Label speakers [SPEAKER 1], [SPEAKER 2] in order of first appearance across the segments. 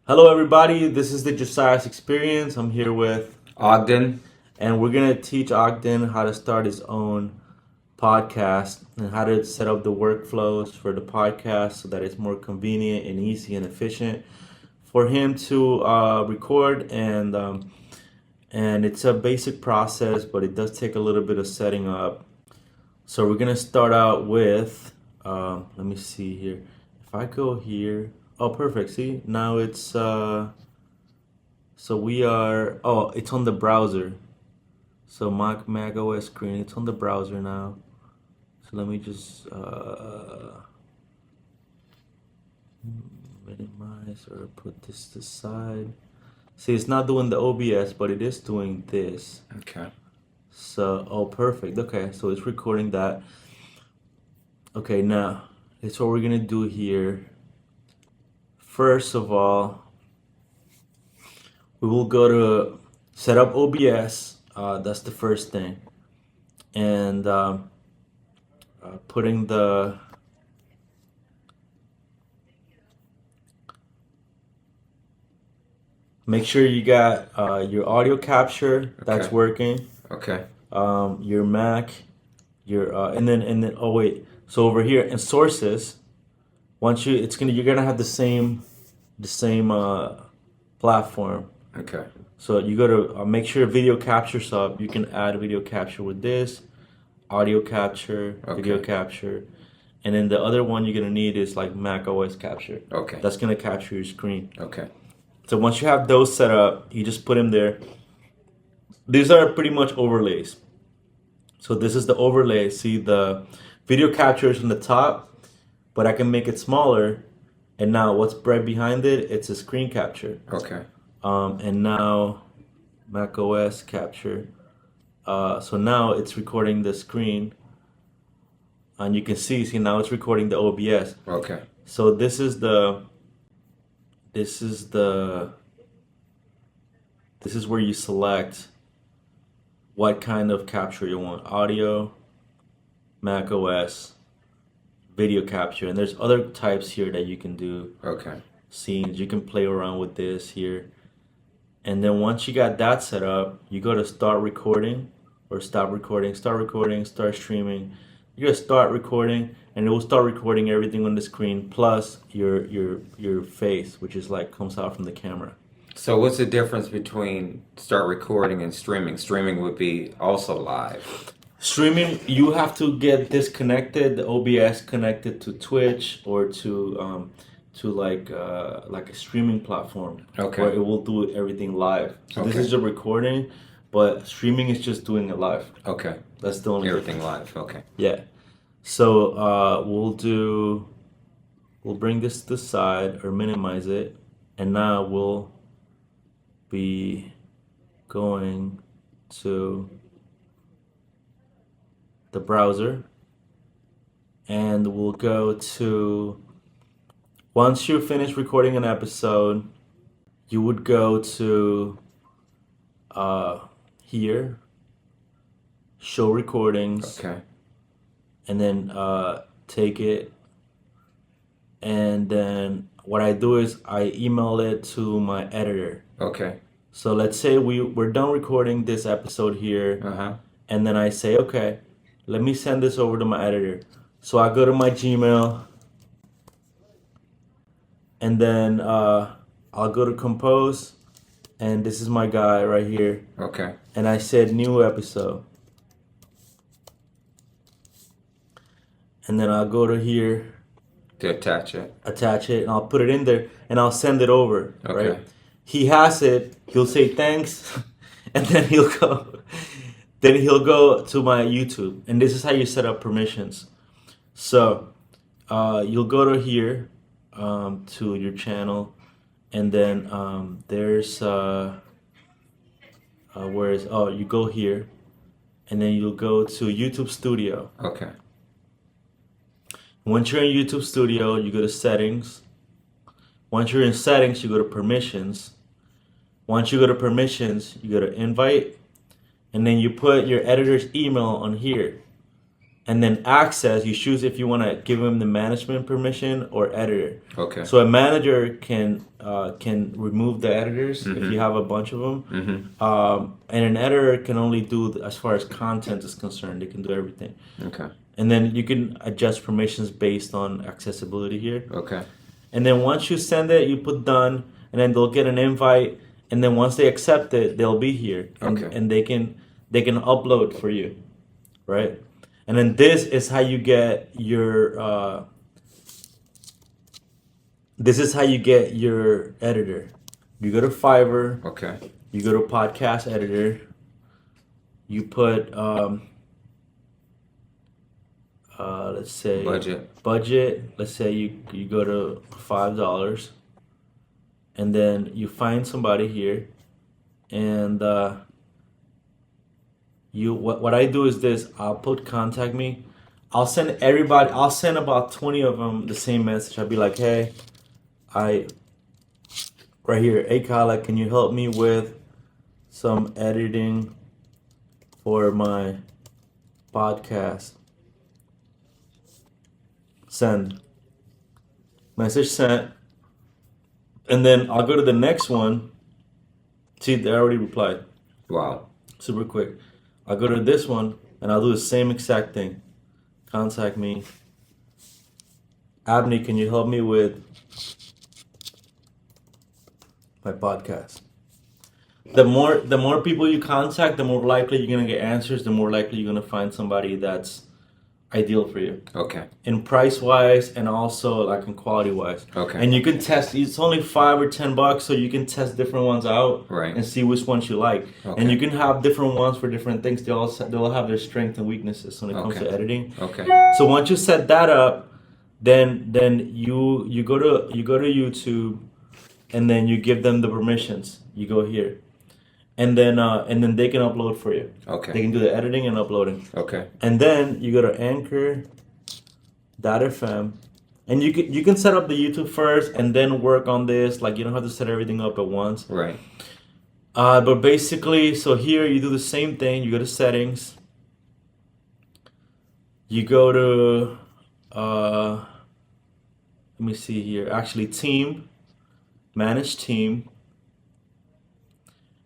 [SPEAKER 1] Hello, everybody. This is the Josias Experience. I'm here with,
[SPEAKER 2] Ogden.
[SPEAKER 1] and we're going to teach Ogden how to start his own podcast and how to set up the workflows for the podcast so that it's more convenient and easy and efficient for him to record. And it's a basic process, but it does take a little bit of setting up. So we're going to start out with, let me see here. If I go here, oh, perfect. See, now it's. So we are, oh, it's on the browser. So Mac OS screen, it's on the browser now. So let me just minimize or put this to the side. See, it's not doing the OBS, but it is doing this.
[SPEAKER 2] Okay.
[SPEAKER 1] So, oh, perfect. Okay, so it's recording that. Okay, now, it's what we're gonna do here. First of all, we will go to set up OBS. That's the first thing. And putting the make sure you got your audio capture that's
[SPEAKER 2] Okay.
[SPEAKER 1] working.
[SPEAKER 2] Okay.
[SPEAKER 1] Your Mac, your and then oh wait. So over here in sources, once you're gonna have the same platform.
[SPEAKER 2] Okay.
[SPEAKER 1] So you go to make sure video capture's up. You can add video capture with this, audio capture, video
[SPEAKER 2] Okay.
[SPEAKER 1] capture, and then the other one you're gonna need is like Mac OS capture.
[SPEAKER 2] Okay.
[SPEAKER 1] That's gonna capture your screen.
[SPEAKER 2] Okay.
[SPEAKER 1] So once you have those set up, you just put them there. These are pretty much overlays. So this is the overlay. See the video capture is on the top, but I can make it smaller. And now what's right behind it? It's a screen capture.
[SPEAKER 2] Okay.
[SPEAKER 1] And now Mac OS capture. So now it's recording the screen, and you can see now it's recording the OBS.
[SPEAKER 2] Okay.
[SPEAKER 1] So this is where you select what kind of capture you want: audio, Mac OS, video capture, and there's other types here that you can do.
[SPEAKER 2] Okay.
[SPEAKER 1] Scenes, you can play around with this here. And then once you got that set up, you go to start recording or stop recording, start streaming. You go to start recording, and it will start recording everything on the screen plus your face, which is like comes out from the camera.
[SPEAKER 2] So what's the difference between start recording and streaming? Streaming would be also live.
[SPEAKER 1] Streaming, you have to get this connected, the OBS connected to Twitch or to like a streaming platform
[SPEAKER 2] Okay.
[SPEAKER 1] where it will do everything live. So this
[SPEAKER 2] Okay.
[SPEAKER 1] is a recording, but streaming is just doing it live.
[SPEAKER 2] Okay.
[SPEAKER 1] That's the only
[SPEAKER 2] Everything live. Okay.
[SPEAKER 1] Yeah. So we'll bring this to the side or minimize it, and now we'll be going to the browser, and we'll go to once you finish recording an episode, you would go to here, show recordings,
[SPEAKER 2] Okay.
[SPEAKER 1] and then take it. And then what I do is I email it to my editor.
[SPEAKER 2] Okay.
[SPEAKER 1] So let's say we're done recording this episode here,
[SPEAKER 2] Uh-huh.
[SPEAKER 1] and then I say, okay, let me send this over to my editor. So I go to my Gmail, and then I'll go to compose, and this is my guy right here,
[SPEAKER 2] Okay.
[SPEAKER 1] and I said new episode, and then I'll go to here,
[SPEAKER 2] To attach it.
[SPEAKER 1] attach it, and I'll put it in there, and I'll send it over.
[SPEAKER 2] Okay.
[SPEAKER 1] Right? He has it. He'll say thanks, and then he'll go. Then he'll go to my YouTube, and this is how you set up permissions. So you'll go to here to your channel, and then there's where is you go here, and then you'll go to YouTube Studio.
[SPEAKER 2] Okay.
[SPEAKER 1] Once you're in YouTube Studio, you go to settings. Once you're in settings, you go to permissions. Once you go to permissions, you go to invite, and then you put your editor's email on here. And then access, you choose if you want to give them the management permission or editor.
[SPEAKER 2] Okay.
[SPEAKER 1] So a manager can remove the editors if you have a bunch of them, and an editor can only do as far as content is concerned. They can do everything.
[SPEAKER 2] Okay.
[SPEAKER 1] And then you can adjust permissions based on accessibility here.
[SPEAKER 2] Okay.
[SPEAKER 1] And then once you send it, you put done, and then they'll get an invite. And then once they accept it, they'll be here, and they can upload for you, right? And then this is how you get your editor. You go to Fiverr.
[SPEAKER 2] Okay.
[SPEAKER 1] You go to podcast editor. You put let's say budget. Let's say you go to $5, and then you find somebody here, and what I do is this. I'll put contact me. I'll send about 20 of them the same message. I'll be like, hey, right here, hey Kala, can you help me with some editing for my podcast? Send. Message sent. And then I'll go to the next one. See, they already replied.
[SPEAKER 2] Wow.
[SPEAKER 1] Super quick. I'll go to this one and I'll do the same exact thing. Contact me. Abney, can you help me with my podcast? The more people you contact, the more likely you're gonna get answers, the more likely you're gonna find somebody that's ideal for you.
[SPEAKER 2] Okay.
[SPEAKER 1] In price wise and also like in quality wise.
[SPEAKER 2] Okay.
[SPEAKER 1] And you can test, it's only $5 or $10, so you can test different ones out,
[SPEAKER 2] right,
[SPEAKER 1] and see which ones you like.
[SPEAKER 2] Okay.
[SPEAKER 1] And you can have different ones for different things. They'll have their strengths and weaknesses when it comes to editing.
[SPEAKER 2] Okay.
[SPEAKER 1] So once you set that up, then you go to YouTube, and then you give them the permissions. You go here. And then they can upload for you.
[SPEAKER 2] Okay.
[SPEAKER 1] They can do the editing and uploading.
[SPEAKER 2] Okay.
[SPEAKER 1] And then you go to Anchor.fm, and you can set up the YouTube first and then work on this. Like, you don't have to set everything up at once.
[SPEAKER 2] Right.
[SPEAKER 1] But basically, so here you do the same thing. You go to settings. You go to let me see here. Actually, team, manage team.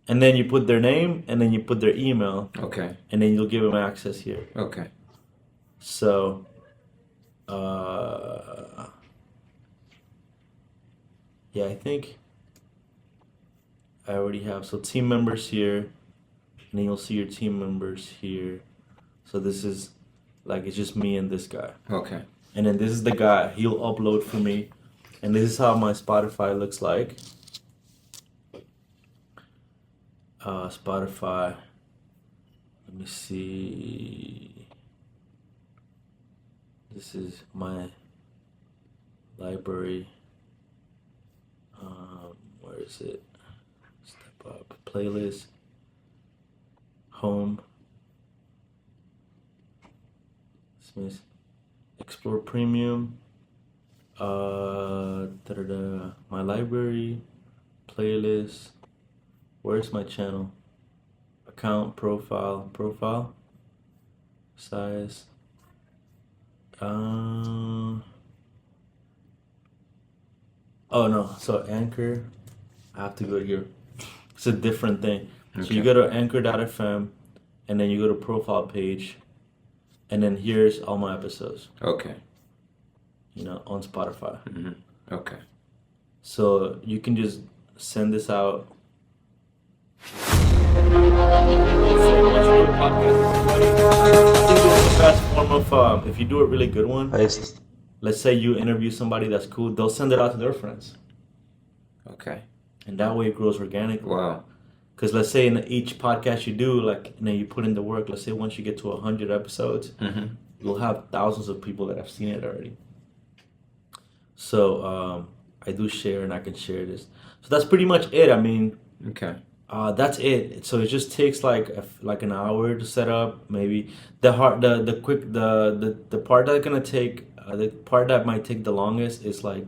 [SPEAKER 1] And then you put their name, and then you put their email.
[SPEAKER 2] Okay.
[SPEAKER 1] And then you'll give them access here.
[SPEAKER 2] Okay.
[SPEAKER 1] So, yeah, I think I already have. So team members here, and then you'll see your team members here. So this is like, it's just me and this guy.
[SPEAKER 2] Okay.
[SPEAKER 1] And then this is the guy. He'll upload for me. And this is how my Spotify looks like. Spotify. Let me see. This is my library. Where is it? Step up. Playlist. Home. Smith. Explore Premium. My library. Playlist. Where's my channel? Account, profile, size. Oh no, so Anchor, I have to go here. It's a different thing. Okay. So you go to Anchor.fm, and then you go to profile page, and then here's all my episodes.
[SPEAKER 2] Okay.
[SPEAKER 1] You know, on Spotify.
[SPEAKER 2] Mm-hmm. Okay.
[SPEAKER 1] So you can just send this out. Best form of if you do a really good one, let's say you interview somebody that's cool, they'll send it out to their friends.
[SPEAKER 2] Okay.
[SPEAKER 1] And that way it grows organically.
[SPEAKER 2] Wow.
[SPEAKER 1] Because let's say in each podcast you do, like, you know, you put in the work. Let's say once you get to 100 episodes, you'll have thousands of people that have seen it already. So I do share, and I can share this. So that's pretty much it. I mean,
[SPEAKER 2] okay.
[SPEAKER 1] That's it. So it just takes like an hour to set up. Maybe the part that's gonna take the part that might take the longest is like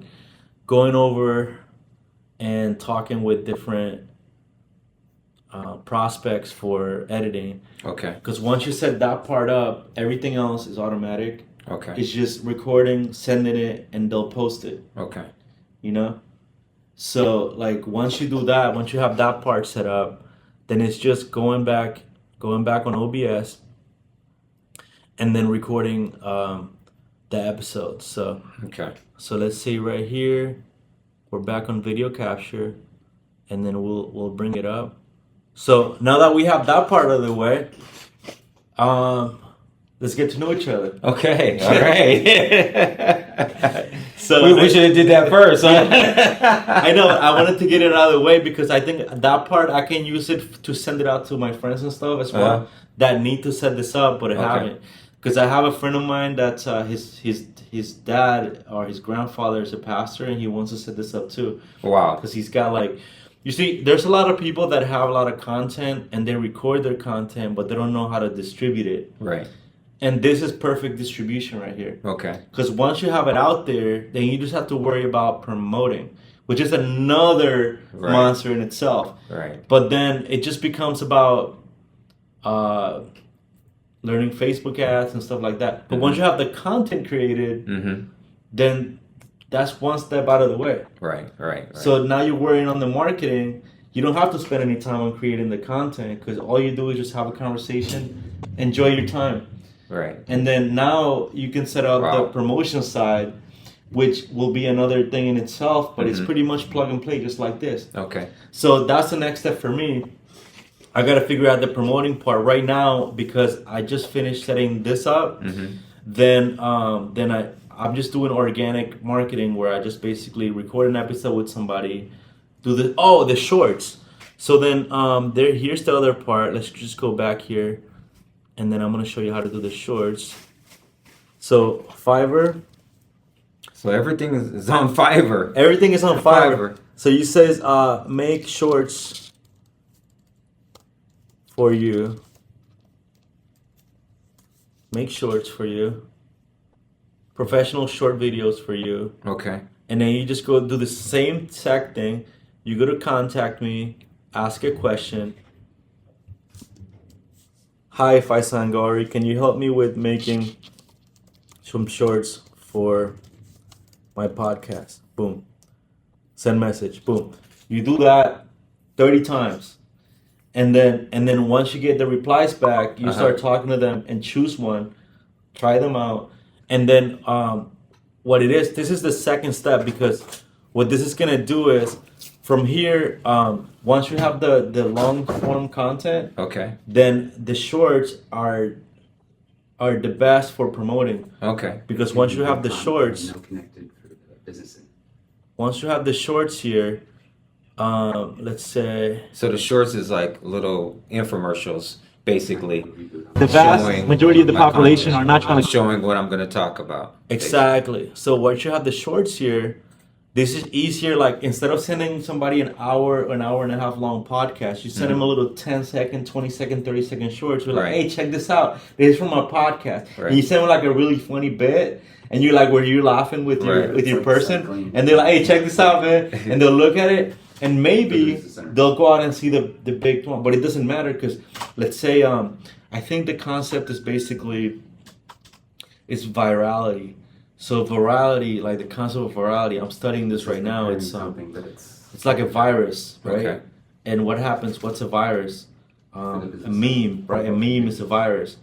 [SPEAKER 1] going over and talking with different prospects for editing.
[SPEAKER 2] Okay.
[SPEAKER 1] Because once you set that part up, everything else is automatic.
[SPEAKER 2] Okay.
[SPEAKER 1] It's just recording, sending it, and they'll post it.
[SPEAKER 2] Okay.
[SPEAKER 1] You know? So like once you do that, once you have that part set up, then it's just going back on OBS and then recording the episodes. So
[SPEAKER 2] Okay.
[SPEAKER 1] so let's see right here, we're back on video capture, and then we'll bring it up. So now that we have that part of the way, let's get to know each other.
[SPEAKER 2] Okay. All right.
[SPEAKER 1] So
[SPEAKER 2] we should have did that first, huh?
[SPEAKER 1] I know. I wanted to get it out of the way because I think that part I can use it to send it out to my friends and stuff as well that need to set this up, but haven't. Because I have a friend of mine that's his dad or his grandfather is a pastor, and he wants to set this up too.
[SPEAKER 2] Wow.
[SPEAKER 1] Because he's got like, you see, there's a lot of people that have a lot of content and they record their content, but they don't know how to distribute it.
[SPEAKER 2] Right.
[SPEAKER 1] And this is perfect distribution right here.
[SPEAKER 2] Okay.
[SPEAKER 1] Because once you have it out there, then you just have to worry about promoting, which is another monster in itself.
[SPEAKER 2] Right.
[SPEAKER 1] But then it just becomes about learning Facebook ads and stuff like that. But once you have the content created, then that's one step out of the way.
[SPEAKER 2] Right.
[SPEAKER 1] So now you're worrying on the marketing. You don't have to spend any time on creating the content because all you do is just have a conversation, enjoy your time.
[SPEAKER 2] Right.
[SPEAKER 1] And then now you can set up the promotion side, which will be another thing in itself, but it's pretty much plug and play just like this.
[SPEAKER 2] Okay.
[SPEAKER 1] So that's the next step for me. I got to figure out the promoting part right now because I just finished setting this up. Then I'm just doing organic marketing where I just basically record an episode with somebody, do the shorts. So then here's the other part. Let's just go back here. And then I'm going to show you how to do the shorts. So Fiverr.
[SPEAKER 2] So everything is on Fiverr.
[SPEAKER 1] Everything is on Fiverr. So you says make shorts for you. Make shorts for you. Professional short videos for you.
[SPEAKER 2] Okay.
[SPEAKER 1] And then you just go do the same exact thing. You go to contact me, ask a question. Hi, Faisangari, can you help me with making some shorts for my podcast? Boom. Send message. Boom. You do that 30 times. And then once you get the replies back, you start talking to them and choose one, try them out. And then what it is, this is the second step because what this is going to do is from here, once you have the long form content, then the shorts are the best for promoting.
[SPEAKER 2] Okay.
[SPEAKER 1] Because once you have the shorts, once you have the shorts here, let's say.
[SPEAKER 2] So the shorts is like little infomercials, basically.
[SPEAKER 1] The vast majority of the population are not trying to
[SPEAKER 2] showing what I'm going to talk about.
[SPEAKER 1] Exactly. So once you have the shorts here, this is easier. Like instead of sending somebody an hour and a half long podcast, you send them a little 10-second, 20-second, 30-second shorts. You're like, hey, check this out. This is from our podcast. And you send them like a really funny bit, and you're like, where you're laughing with your person, and they're like, hey, check this out, man. And they'll look at it, and maybe they'll go out and see the big one. But it doesn't matter because let's say I think the concept is basically it's virality. So virality, like the concept of virality, I'm studying this right now. It's like a virus, right?
[SPEAKER 2] Okay.
[SPEAKER 1] And what happens? What's a virus? A meme, right? A meme is a virus.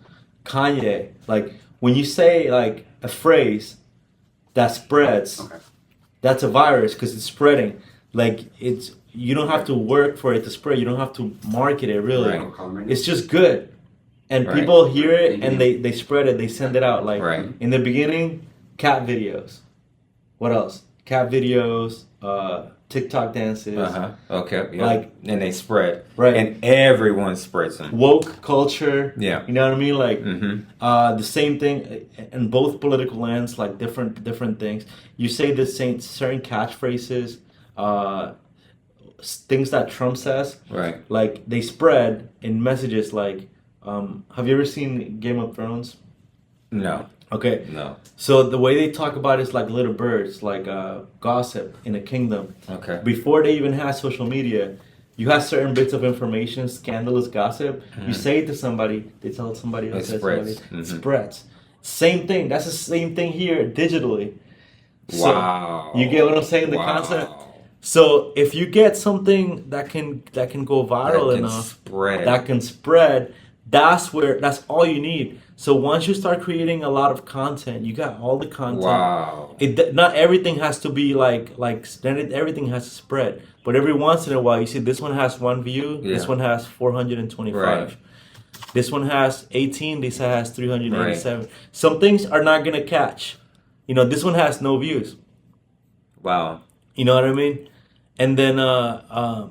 [SPEAKER 1] Kanye, like when you say like a phrase that spreads, that's a virus because it's spreading. Like you don't have to work for it to spread. You don't have to market it really. It's just good, and people hear it and they spread it. They send it out. Like in the beginning. Cat videos. What else? Cat videos, TikTok dances.
[SPEAKER 2] Okay. Yeah.
[SPEAKER 1] Like,
[SPEAKER 2] and they spread.
[SPEAKER 1] Right.
[SPEAKER 2] And everyone spreads them.
[SPEAKER 1] Woke culture.
[SPEAKER 2] Yeah.
[SPEAKER 1] You know what I mean? Like the same thing in both political ends, like different things. You say the same certain catchphrases, things that Trump says.
[SPEAKER 2] Right.
[SPEAKER 1] Like they spread in messages like have you ever seen Game of Thrones?
[SPEAKER 2] No.
[SPEAKER 1] Okay.
[SPEAKER 2] No.
[SPEAKER 1] So the way they talk about it is like little birds, like gossip in a kingdom.
[SPEAKER 2] Okay.
[SPEAKER 1] Before they even had social media, You have certain bits of information, scandalous gossip. You say it to somebody, they tell somebody
[SPEAKER 2] It
[SPEAKER 1] else, to somebody,
[SPEAKER 2] spreads.
[SPEAKER 1] it spreads. Same thing. That's the same thing here digitally. So you get what I'm
[SPEAKER 2] Wow.
[SPEAKER 1] saying? The concept.
[SPEAKER 2] Wow.
[SPEAKER 1] So if you get something that can go
[SPEAKER 2] That
[SPEAKER 1] viral
[SPEAKER 2] can
[SPEAKER 1] enough,
[SPEAKER 2] spread.
[SPEAKER 1] that can spread, that's all you need. So once you start creating a lot of content, you got all the content.
[SPEAKER 2] Wow.
[SPEAKER 1] It not everything has to be like everything has to spread. But every once in a while, you see this one has one view, this
[SPEAKER 2] Yeah.
[SPEAKER 1] one has
[SPEAKER 2] Right.
[SPEAKER 1] 425. This one has 18, this has
[SPEAKER 2] Right.
[SPEAKER 1] 387. Some things are not gonna catch. This one has no views.
[SPEAKER 2] Wow.
[SPEAKER 1] You know what I mean? And then,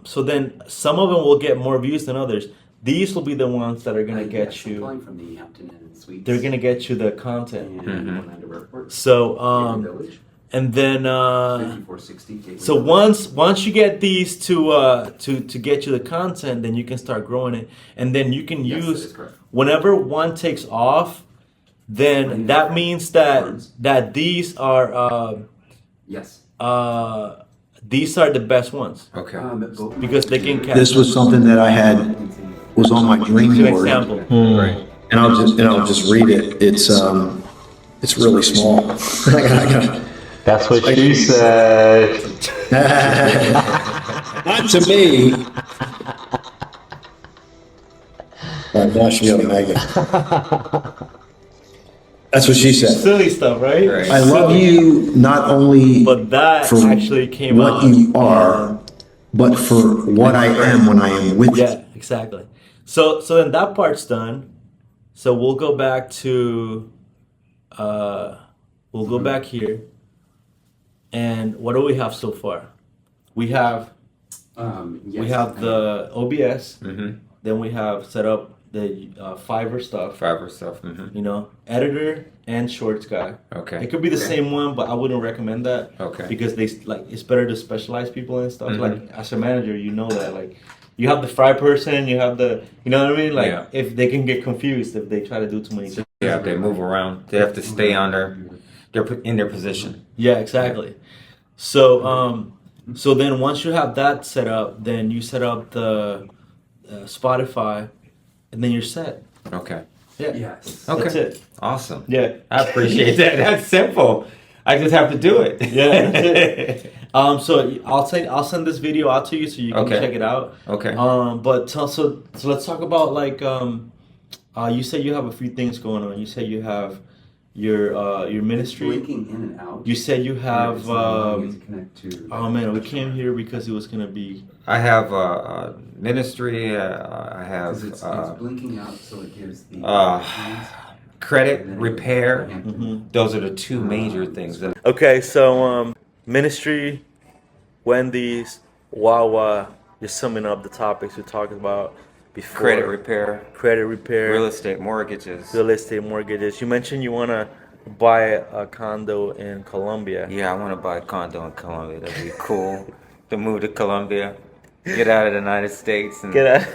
[SPEAKER 1] so then some of them will get more views than others. These will be the ones that are gonna get
[SPEAKER 3] Yes, I'm
[SPEAKER 1] you.
[SPEAKER 3] calling from the Hampton Inn Suites.
[SPEAKER 1] They're gonna get you the content.
[SPEAKER 3] in Orlando Airport.
[SPEAKER 1] So,
[SPEAKER 3] Gateway Village,
[SPEAKER 1] and then,
[SPEAKER 3] 5460 Gateway
[SPEAKER 1] so
[SPEAKER 3] Village.
[SPEAKER 1] once you get these to get you the content, then you can start growing it, and then you can
[SPEAKER 3] Yes, that is
[SPEAKER 1] use
[SPEAKER 3] correct.
[SPEAKER 1] whenever one takes off, then that means that
[SPEAKER 3] Yes.
[SPEAKER 1] these are the best ones
[SPEAKER 2] Okay.
[SPEAKER 1] because they can catch.
[SPEAKER 4] This was something that I had was on my dream
[SPEAKER 1] Give an
[SPEAKER 4] board,
[SPEAKER 1] example.
[SPEAKER 2] Right.
[SPEAKER 4] and I'll just read it. It's really small.
[SPEAKER 5] That's what she said.
[SPEAKER 4] Not to me. All right, now I should be able to magnet. That's what she said.
[SPEAKER 1] Silly stuff, right?
[SPEAKER 2] Right.
[SPEAKER 4] I love you not only
[SPEAKER 1] But that
[SPEAKER 4] for
[SPEAKER 1] actually came
[SPEAKER 4] what
[SPEAKER 1] out.
[SPEAKER 4] you are, but for what I am when I am with you.
[SPEAKER 1] Yeah, exactly. So then that part's done. So we'll go back to we'll go back here. And what do we have so far? We have
[SPEAKER 3] Yes.
[SPEAKER 1] we have the OBS.
[SPEAKER 2] Mm-hmm.
[SPEAKER 1] Then we have set up the Fiverr stuff.
[SPEAKER 2] Fiverr stuff. Mm-hmm.
[SPEAKER 1] Editor and Shorts guy.
[SPEAKER 2] Okay.
[SPEAKER 1] It could be the same one, but I wouldn't recommend that.
[SPEAKER 2] Okay.
[SPEAKER 1] Because it's better to specialize people and stuff.
[SPEAKER 2] Mhm.
[SPEAKER 1] Like as a manager, you know that you have the fry person, you have the you know what I mean.
[SPEAKER 2] Yeah.
[SPEAKER 1] If they can get confused if they try to do too many things.
[SPEAKER 2] Yeah, they move around. They have to stay on they're in their position.
[SPEAKER 1] Yeah, exactly. So then once you have that set up, then you set up the Spotify, and then you're set.
[SPEAKER 2] Okay.
[SPEAKER 1] Yeah.
[SPEAKER 3] Yes.
[SPEAKER 2] Okay.
[SPEAKER 1] That's it.
[SPEAKER 2] Awesome.
[SPEAKER 1] Yeah.
[SPEAKER 2] I appreciate that. That's simple. I just have to do it.
[SPEAKER 1] Yeah, that's it. So I'll send this video out to you so you can
[SPEAKER 2] Okay.
[SPEAKER 1] check it out.
[SPEAKER 2] Okay.
[SPEAKER 1] So let's talk about you said you have a few things going on. You said you have your ministry.
[SPEAKER 3] Blinking in and out.
[SPEAKER 1] You said you have
[SPEAKER 3] It's not allowing it to connect to.
[SPEAKER 1] oh man, we came here because it was gonna be
[SPEAKER 2] I have a ministry. I have
[SPEAKER 3] 'Cause it's blinking out, so it gives the hands,
[SPEAKER 2] credit
[SPEAKER 3] and then
[SPEAKER 2] repair.
[SPEAKER 3] hand.
[SPEAKER 1] Mhm.
[SPEAKER 2] Those are the two major things. That,
[SPEAKER 1] Okay, so ministry, Wendy's, Wawa, just summing up the topics we talked about before.
[SPEAKER 2] credit repair,
[SPEAKER 1] Credit repair,
[SPEAKER 2] real estate mortgages.
[SPEAKER 1] real estate mortgages. You mentioned you wanna buy a condo in Colombia.
[SPEAKER 2] Yeah, I want to buy a condo in Colombia. That'd be cool to move to Colombia, get out of the United States, and
[SPEAKER 1] Get out.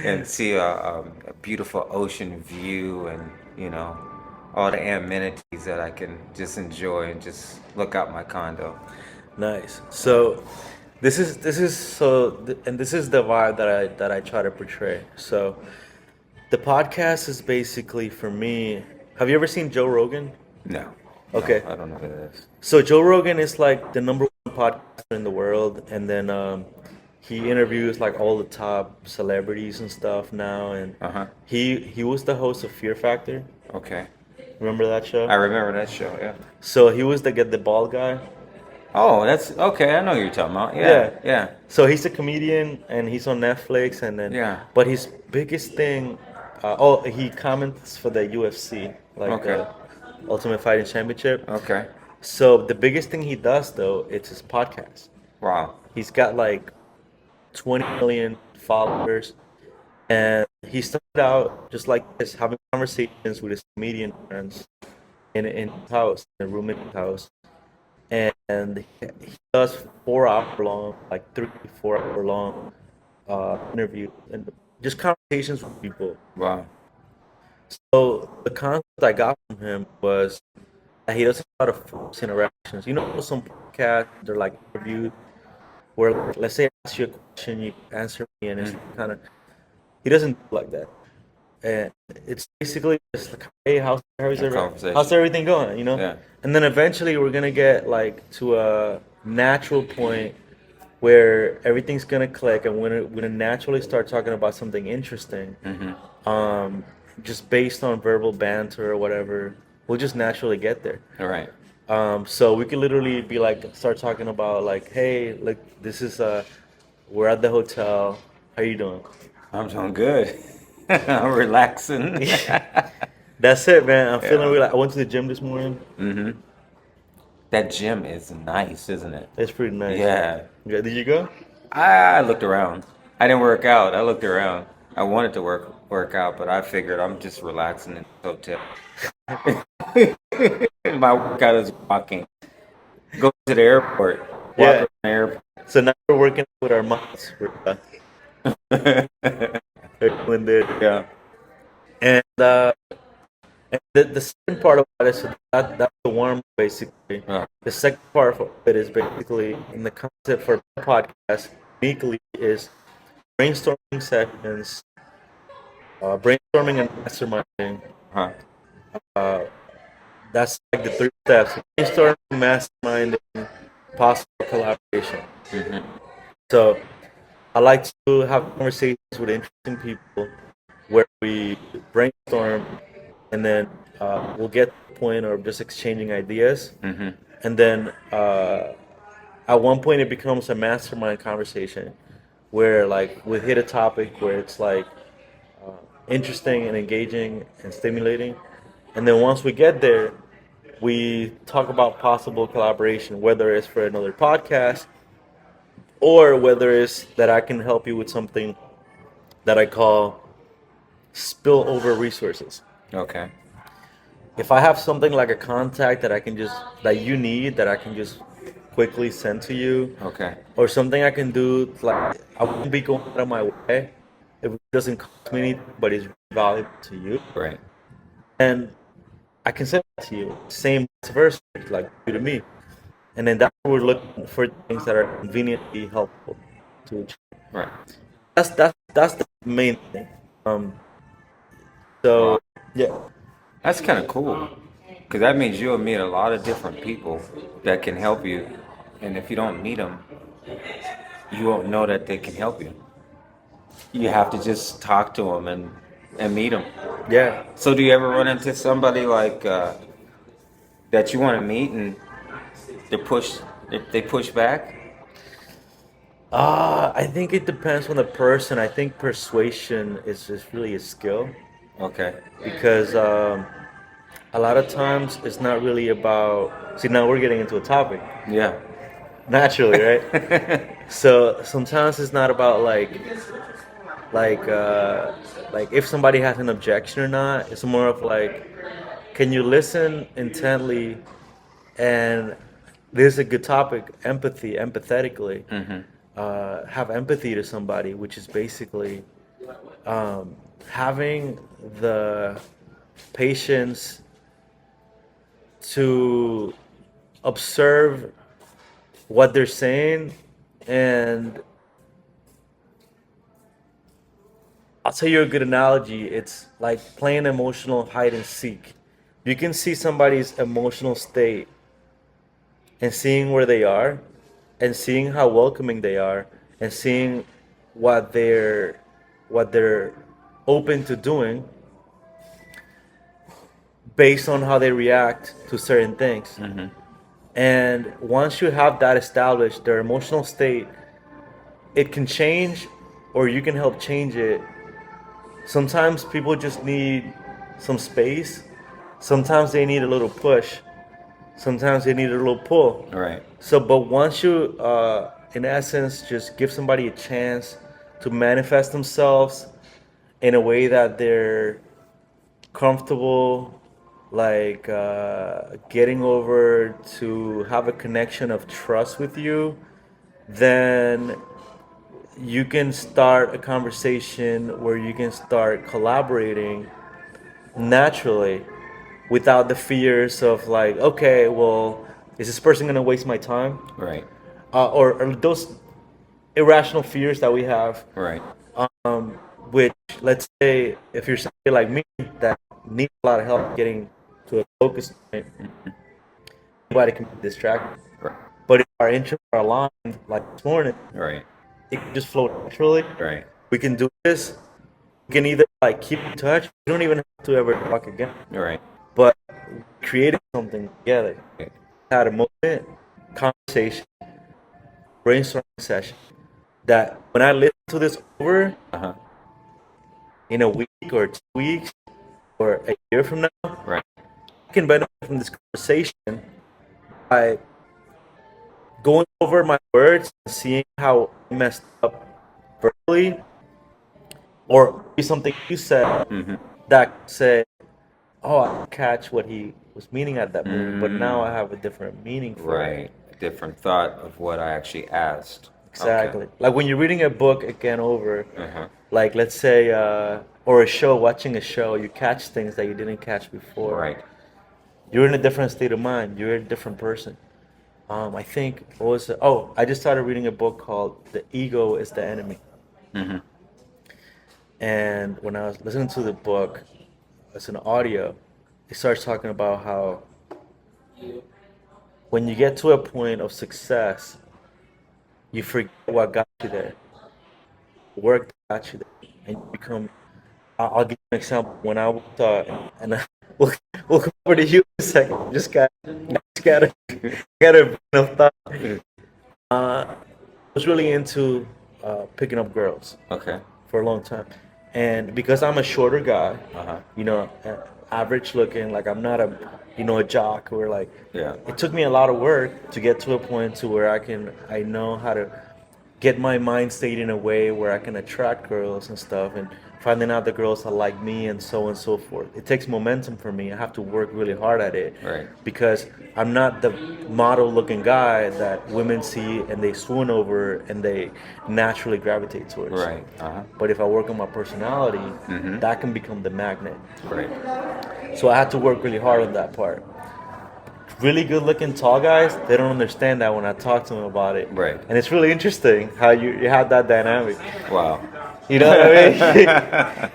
[SPEAKER 2] and see a beautiful ocean view, and all the amenities that I can just enjoy and just look out my condo.
[SPEAKER 1] Nice. So this is and this is the vibe that I try to portray. So the podcast is basically for me. Have you ever seen Joe Rogan?
[SPEAKER 2] No.
[SPEAKER 1] Okay.
[SPEAKER 2] No, I don't know who that is.
[SPEAKER 1] So Joe Rogan is like the number one podcaster in the world, and then he interviews like all the top celebrities and stuff now, and he was the host of Fear Factor.
[SPEAKER 2] Okay.
[SPEAKER 1] Remember that show?
[SPEAKER 2] I remember that show. Yeah.
[SPEAKER 1] So he was the bald guy.
[SPEAKER 2] Oh, that's okay. I know who you're talking about. Yeah. Yeah.
[SPEAKER 1] So he's a comedian and he's on Netflix, and then
[SPEAKER 2] Yeah.
[SPEAKER 1] But his biggest thing, he comments for the UFC, like
[SPEAKER 2] Okay.
[SPEAKER 1] the Ultimate Fighting Championship.
[SPEAKER 2] Okay.
[SPEAKER 1] So the biggest thing he does though, it's his podcast.
[SPEAKER 2] Wow.
[SPEAKER 1] He's got like 20 million followers, and he started out just like this, having conversations with his comedian friends in his house, in a roommate's house, and he does 4 hour long, like 3 4 hour long interviews and just conversations with people.
[SPEAKER 2] Wow.
[SPEAKER 1] So the concept I got from him was that he doesn't have a lot of forced interactions. You know, some podcasts they're like interviews, where let's say I ask you a question, you answer me, and it's kind of he doesn't do like that. And it's basically just like, hey,
[SPEAKER 2] A conversation.
[SPEAKER 1] how's everything going?
[SPEAKER 2] Yeah.
[SPEAKER 1] And then eventually we're gonna get like to a natural point where everything's gonna click, and we're gonna naturally start talking about something interesting. Just based on verbal banter or whatever, we'll just naturally get there.
[SPEAKER 2] All right.
[SPEAKER 1] So we could literally be like, start talking about like, hey, like this is we're at the hotel. How you doing?
[SPEAKER 2] I'm doing good. I'm relaxing.
[SPEAKER 1] That's it, man. I'm feeling
[SPEAKER 2] Yeah.
[SPEAKER 1] relaxed. I went to the gym this morning.
[SPEAKER 2] That gym is nice, isn't it?
[SPEAKER 1] It's pretty nice.
[SPEAKER 2] Yeah.
[SPEAKER 1] Yeah, did you go?
[SPEAKER 2] I looked around. I didn't work out. I looked around. I wanted to work out, but I figured I'm just relaxing in the hotel. My workout is walking. Go to the airport. Walk
[SPEAKER 1] Yeah.
[SPEAKER 2] around the airport.
[SPEAKER 1] So now we're working with our minds. We're doing this.
[SPEAKER 2] Yeah.
[SPEAKER 1] And the second part of it is that's the warm basically. The second part of it is basically in the concept for the podcast uniquely is brainstorming sessions, brainstorming and masterminding.
[SPEAKER 2] Huh.
[SPEAKER 1] That's like the three steps: brainstorming, masterminding, possible collaboration. So I like to have conversations with interesting people where we brainstorm, and then we'll get to the point of just exchanging ideas, and then at one point it becomes a mastermind conversation where like we hit a topic where it's like interesting and engaging and stimulating, and then once we get there, we talk about possible collaboration, whether it's for another podcast or whether it's that I can help you with something that I call spillover resources.
[SPEAKER 2] Okay.
[SPEAKER 1] If I have something like a contact that that you need that I can just quickly send to you,
[SPEAKER 2] Okay.
[SPEAKER 1] or something I can do, like I wouldn't be going out of my way if it doesn't cost me anything, but it's valuable to you,
[SPEAKER 2] Right.
[SPEAKER 1] and I can send it to you. Same vice versa, like you to me, and then that's where we're looking for things that are conveniently helpful to each other.
[SPEAKER 2] Right.
[SPEAKER 1] That's the main thing. So yeah.
[SPEAKER 2] That's kind of cool. Because that means you'll meet a lot of different people that can help you. And if you don't meet them, you won't know that they can help you. You have to just talk to them and meet them.
[SPEAKER 1] Yeah.
[SPEAKER 2] So do you ever run into somebody like that you want to meet and they push back?
[SPEAKER 1] I think it depends on the person. I think persuasion is really a skill
[SPEAKER 2] Okay.
[SPEAKER 1] because a lot of times it's not really about. See, now we're getting into a topic
[SPEAKER 2] Yeah.
[SPEAKER 1] naturally, right? So sometimes it's not about like if somebody has an objection or not. It's more of like, can you listen intently? And this is a good topic: empathy, empathetically. Have empathy to somebody, which is basically having the patience to observe what they're saying. And I'll tell you a good analogy. It's like playing emotional hide and seek. You can see somebody's emotional state and seeing where they are and seeing how welcoming they are and seeing what they're open to doing based on how they react to certain things. And once you have that established, their emotional state, it can change or you can help change it. Sometimes people just need some space. Sometimes they need a little push. Sometimes they need a little pull.
[SPEAKER 2] Right.
[SPEAKER 1] So, but once you, in essence, just give somebody a chance to manifest themselves in a way that they're comfortable, like getting over to have a connection of trust with you, then you can start a conversation where you can start collaborating naturally without the fears of like, okay, well, is this person gonna waste my time?
[SPEAKER 2] Right.
[SPEAKER 1] Or those irrational fears that we have.
[SPEAKER 2] Right.
[SPEAKER 1] Um, which, let's say, if you're somebody like me that needs a lot of help getting to a focus point, anybody can be distracted.
[SPEAKER 2] Right.
[SPEAKER 1] But if our interests are aligned, like this morning,
[SPEAKER 2] Right.
[SPEAKER 1] it can just flow naturally.
[SPEAKER 2] Right.
[SPEAKER 1] We can do this. We can either like keep in touch. We don't even have to ever talk again.
[SPEAKER 2] Right.
[SPEAKER 1] But creating something together.
[SPEAKER 2] Okay.
[SPEAKER 1] Had a moment, conversation, brainstorming session that when I listen to this over
[SPEAKER 2] Uh-huh.
[SPEAKER 1] in a week or 2 weeks or a year from now,
[SPEAKER 2] Right.
[SPEAKER 1] I can benefit from this conversation by going over my words and seeing how I messed up verbally, or maybe something you said
[SPEAKER 2] Mm-hmm.
[SPEAKER 1] that said, "Oh, I didn't catch what he was meaning at that moment, but now I have a different meaning for it."
[SPEAKER 2] Right. Different thought of what I actually asked.
[SPEAKER 1] Exactly. Like when you're reading a book again over,
[SPEAKER 2] Uh-huh.
[SPEAKER 1] like let's say, or a show, watching a show, you catch things that you didn't catch before.
[SPEAKER 2] Right.
[SPEAKER 1] You're in a different state of mind. You're a different person. I think what was it? Oh, I just started reading a book called "The Ego Is the Enemy,"
[SPEAKER 2] Mm-hmm.
[SPEAKER 1] and when I was listening to the book, it's an audio. It starts talking about how when you get to a point of success, you forget what got you there, work that got you there, and you become. I'll give you an example. When I was, and we'll, we'll come over to you in a second. Got a brain of thought. I was really into picking up girls
[SPEAKER 2] Okay.
[SPEAKER 1] for a long time, and because I'm a shorter guy,
[SPEAKER 2] Uh-huh.
[SPEAKER 1] average looking, like I'm not a jock or like.
[SPEAKER 2] Yeah.
[SPEAKER 1] It took me a lot of work to get to a point to where I know how to get my mind state in a way where I can attract girls and stuff, and finding out the girls that like me and so forth. It takes momentum for me. I have to work really hard at it.
[SPEAKER 2] Right.
[SPEAKER 1] Because I'm not the model looking guy that women see and they swoon over and they naturally gravitate towards.
[SPEAKER 2] Right. Uh-huh.
[SPEAKER 1] But if I work on my personality,
[SPEAKER 2] Mhm.
[SPEAKER 1] that can become the magnet.
[SPEAKER 2] Right.
[SPEAKER 1] So I had to work really hard on that part. Really good looking tall guys, they don't understand that when I talk to them about it.
[SPEAKER 2] Right.
[SPEAKER 1] And it's really interesting how you have that dynamic.
[SPEAKER 2] Wow.
[SPEAKER 1] You know what I mean?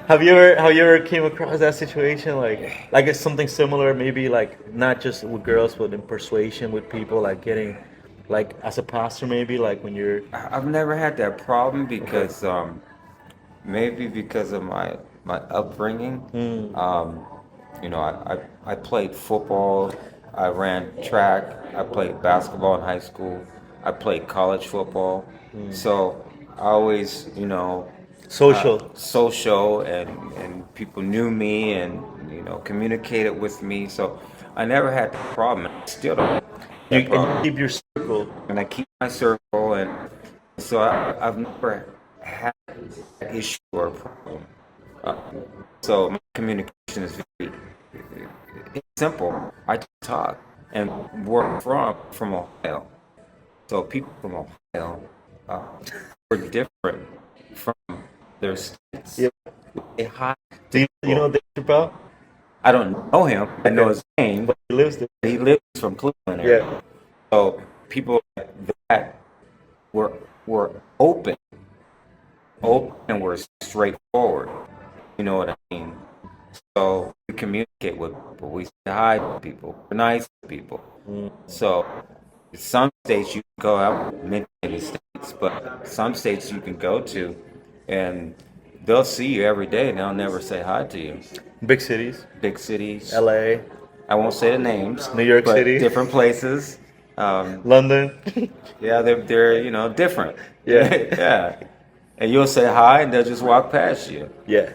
[SPEAKER 1] have you ever came across that situation like it's something similar, maybe like not just with girls but in persuasion with people, like getting like as a pastor, maybe like when you're
[SPEAKER 2] I've never had that problem because maybe because of my upbringing. I played football, I ran track, I played basketball in high school, I played college football. So I always, social, and people knew me and communicated with me. So I never had that problem. I still don't have
[SPEAKER 1] you,
[SPEAKER 2] that problem.
[SPEAKER 1] and you keep your circle.
[SPEAKER 2] And I keep my circle, and so I've never had an issue or a problem. Uh, so my communication is very it's simple. I talk and we're from Ohio, so people from Ohio uh, were different from their states.
[SPEAKER 1] Yep.
[SPEAKER 2] They hide.
[SPEAKER 1] Do you know Dave Chappelle?
[SPEAKER 2] I don't know him. I know his name.
[SPEAKER 1] But he lives there.
[SPEAKER 2] He lives from Cleveland area.
[SPEAKER 1] Yeah.
[SPEAKER 2] So people like that were open and were straightforward. You know what I mean? So we communicate with people. We say hi to people. We're nice to people. So some states you can go out, many states, but some states you can go to, and they'll see you every day, and they'll never say hi to you.
[SPEAKER 1] Big cities.
[SPEAKER 2] Big cities.
[SPEAKER 1] LA.
[SPEAKER 2] I won't say the names.
[SPEAKER 1] New York
[SPEAKER 2] but
[SPEAKER 1] City.
[SPEAKER 2] Different places.
[SPEAKER 1] London.
[SPEAKER 2] Yeah, they're different.
[SPEAKER 1] Yeah.
[SPEAKER 2] Yeah. And you'll say hi, and they'll just walk past you.
[SPEAKER 1] Yeah.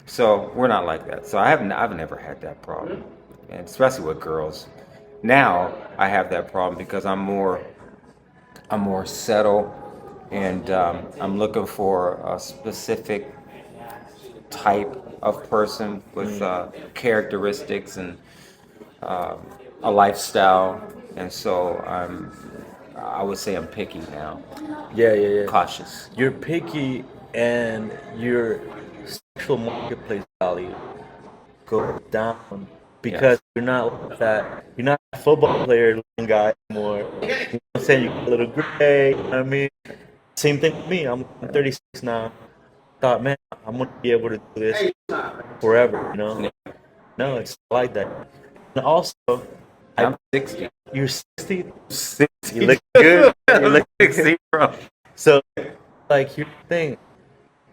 [SPEAKER 2] So we're not like that. So I've never had that problem, and especially with girls. Now I have that problem because I'm more settled, and I'm looking for a specific type of person with characteristics and a lifestyle, and so I would say I'm picky now,
[SPEAKER 1] Yeah.
[SPEAKER 2] cautious.
[SPEAKER 1] You're picky, and your sexual marketplace value goes down because you're not like that. You're not a football player looking guy anymore. You know what I'm saying? You got a little gray. You know what I mean? Same thing with me. I'm 36 now. Thought, man, I'm gonna be able to do this forever. No, it's not like that. And also,
[SPEAKER 2] I'm
[SPEAKER 1] I
[SPEAKER 2] 60.
[SPEAKER 1] you're 60.
[SPEAKER 2] 60.
[SPEAKER 1] You look good. You
[SPEAKER 2] I'm
[SPEAKER 1] look
[SPEAKER 2] 60, bro.
[SPEAKER 1] so. Like, here's the thing.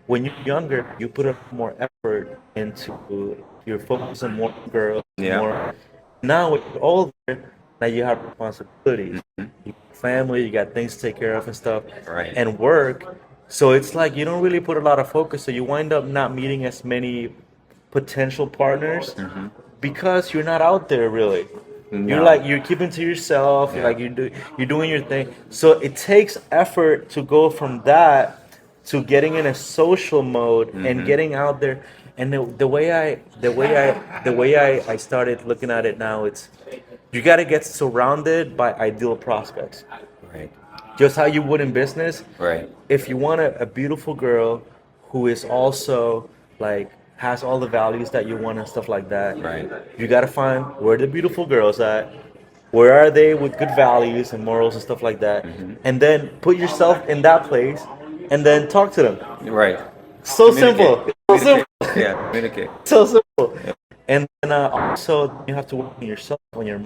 [SPEAKER 1] When you're younger, you put up more effort into. You're focusing more on girls,
[SPEAKER 2] Yeah.
[SPEAKER 1] more. Now when you're older, now you have responsibilities. You got family, you got things to take care of and stuff,
[SPEAKER 2] Right.
[SPEAKER 1] and work. So it's like you don't really put a lot of focus. So you wind up not meeting as many potential partners because you're not out there really. You're
[SPEAKER 2] No.
[SPEAKER 1] like you're keeping to yourself. You're
[SPEAKER 2] Yeah.
[SPEAKER 1] like you're doing your thing. So it takes effort to go from that to getting in a social mode and getting out there. And the way I started looking at it now, it's you got to get surrounded by ideal prospects.
[SPEAKER 2] Right.
[SPEAKER 1] Just how you would in business.
[SPEAKER 2] Right.
[SPEAKER 1] If you want a beautiful girl who is also like has all the values that you want and stuff like that,
[SPEAKER 2] Right.
[SPEAKER 1] you got to find where the beautiful girls at, where are they with good values and morals and stuff like that, and then put yourself in that place and then talk to them.
[SPEAKER 2] Right.
[SPEAKER 1] So simple. So simple.
[SPEAKER 2] Communicate. Yeah, communicate.
[SPEAKER 1] So simple. And then also you have to work on yourself, on your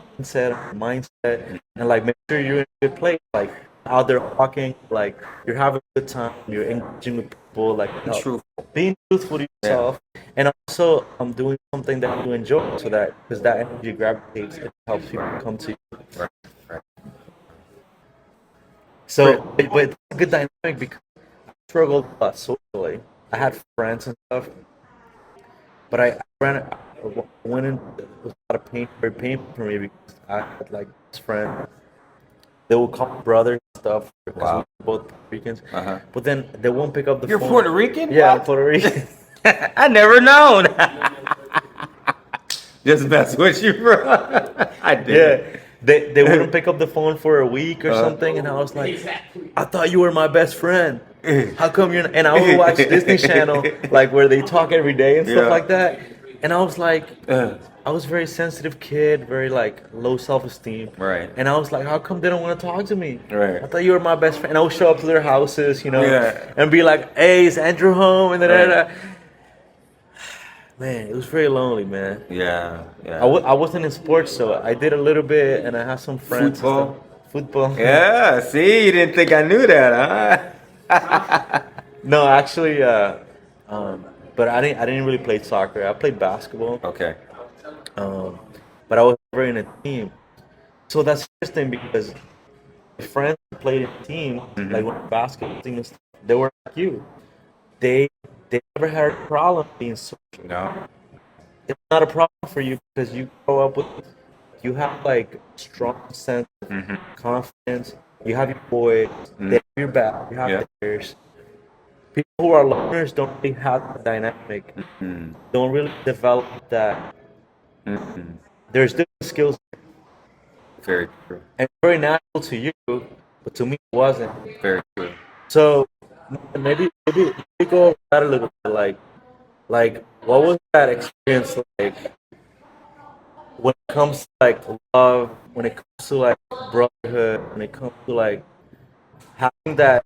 [SPEAKER 1] mindset, and like make sure you're in a good place, like out there walking, like you're having a good time, you're engaging with people, like
[SPEAKER 2] Truthful.
[SPEAKER 1] being truthful to yourself, and also doing something that you enjoy, so that because that energy gravitates, it helps people come to you.
[SPEAKER 2] Right. Right.
[SPEAKER 1] So, but it's a good dynamic because I struggled a lot socially. I had friends and stuff, but I went in. It was a lot of pain, very painful for me because I had like this friend. They will call me brother and stuff because
[SPEAKER 2] Wow.
[SPEAKER 1] we're both Puerto Ricans.
[SPEAKER 2] Uh-huh.
[SPEAKER 1] But then they won't pick up the
[SPEAKER 2] You're
[SPEAKER 1] phone.
[SPEAKER 2] Puerto Rican?
[SPEAKER 1] Yeah, I'm
[SPEAKER 2] What?
[SPEAKER 1] Puerto Rican.
[SPEAKER 2] I never known. Just mess with you, bro. I did.
[SPEAKER 1] Yeah, they wouldn't pick up the phone for a week or something, and I was like, I thought you were my best friend. How come you're not? And I would watch Disney Channel, like where they talk every day and stuff
[SPEAKER 2] Yeah.
[SPEAKER 1] like that. And I was like,
[SPEAKER 2] Uh,
[SPEAKER 1] I was a very sensitive kid, very like low self-esteem.
[SPEAKER 2] Right.
[SPEAKER 1] And I was like, how come they don't want to talk to me?
[SPEAKER 2] Right.
[SPEAKER 1] I thought you were my best friend. And I would show up to their houses,
[SPEAKER 2] Yeah.
[SPEAKER 1] and be like, hey, is Andrew home? And then
[SPEAKER 2] Right.
[SPEAKER 1] man, it was very lonely, man.
[SPEAKER 2] yeah. Yeah.
[SPEAKER 1] I wasn't in sports, so I did a little bit, and I had some friends.
[SPEAKER 2] Football?
[SPEAKER 1] And stuff. Football.
[SPEAKER 2] Yeah. See, you didn't think I knew that, huh?
[SPEAKER 1] No, actually, but I didn't really play soccer. I played basketball.
[SPEAKER 2] Okay.
[SPEAKER 1] But I was never in a team. So that's interesting because my friends who played in a team, like when basketball team and stuff, they were like you. They never had a problem being social.
[SPEAKER 2] No.
[SPEAKER 1] It's not a problem for you because you grow up with, you have like strong sense of confidence. You have your boys, they have your back, you have
[SPEAKER 2] Yeah.
[SPEAKER 1] theirs. People who are loners don't really have that dynamic. Don't really develop that. There's different skills,
[SPEAKER 2] Very true.
[SPEAKER 1] and it's very natural to you, but to me it wasn't.
[SPEAKER 2] Very true.
[SPEAKER 1] So maybe go over that a little bit, like what was that experience like when it comes to like love, when it comes to like brotherhood, when it comes to like having that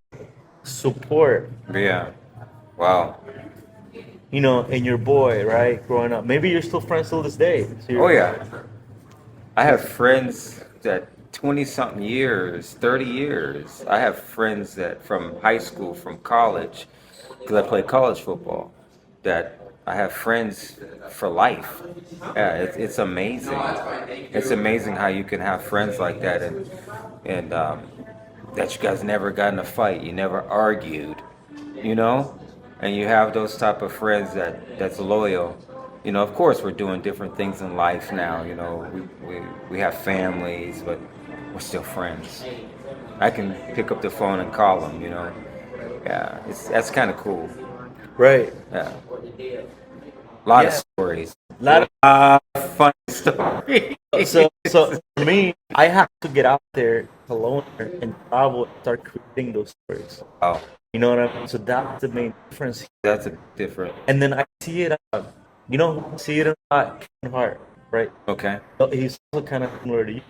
[SPEAKER 1] support,
[SPEAKER 2] Yeah. Wow.
[SPEAKER 1] in your boy, right, growing up. Maybe you're still friends till this day. So
[SPEAKER 2] Oh yeah. I have friends that 20 something years, 30 years. I have friends that from high school, from college, because I play college football, that I have friends for life. Yeah, it's amazing. It's amazing how you can have friends like that, and that you guys never got in a fight, you never argued, and you have those type of friends that's loyal. Of course, we're doing different things in life now. We have families, but we're still friends. I can pick up the phone and call them. Yeah, that's kind of cool.
[SPEAKER 1] right.
[SPEAKER 2] Yeah, a lot of
[SPEAKER 1] Yeah.
[SPEAKER 2] stories.
[SPEAKER 1] Lot of-
[SPEAKER 2] Funny stories.
[SPEAKER 1] so for me, I have to get out there alone and travel and start creating those stories.
[SPEAKER 2] Oh,
[SPEAKER 1] You know what I mean? So that's the main difference.
[SPEAKER 2] that's a different.
[SPEAKER 1] And then I see it. I see it a lot. Kevin Hart, right?
[SPEAKER 2] Okay.
[SPEAKER 1] He's also kind of similar to you.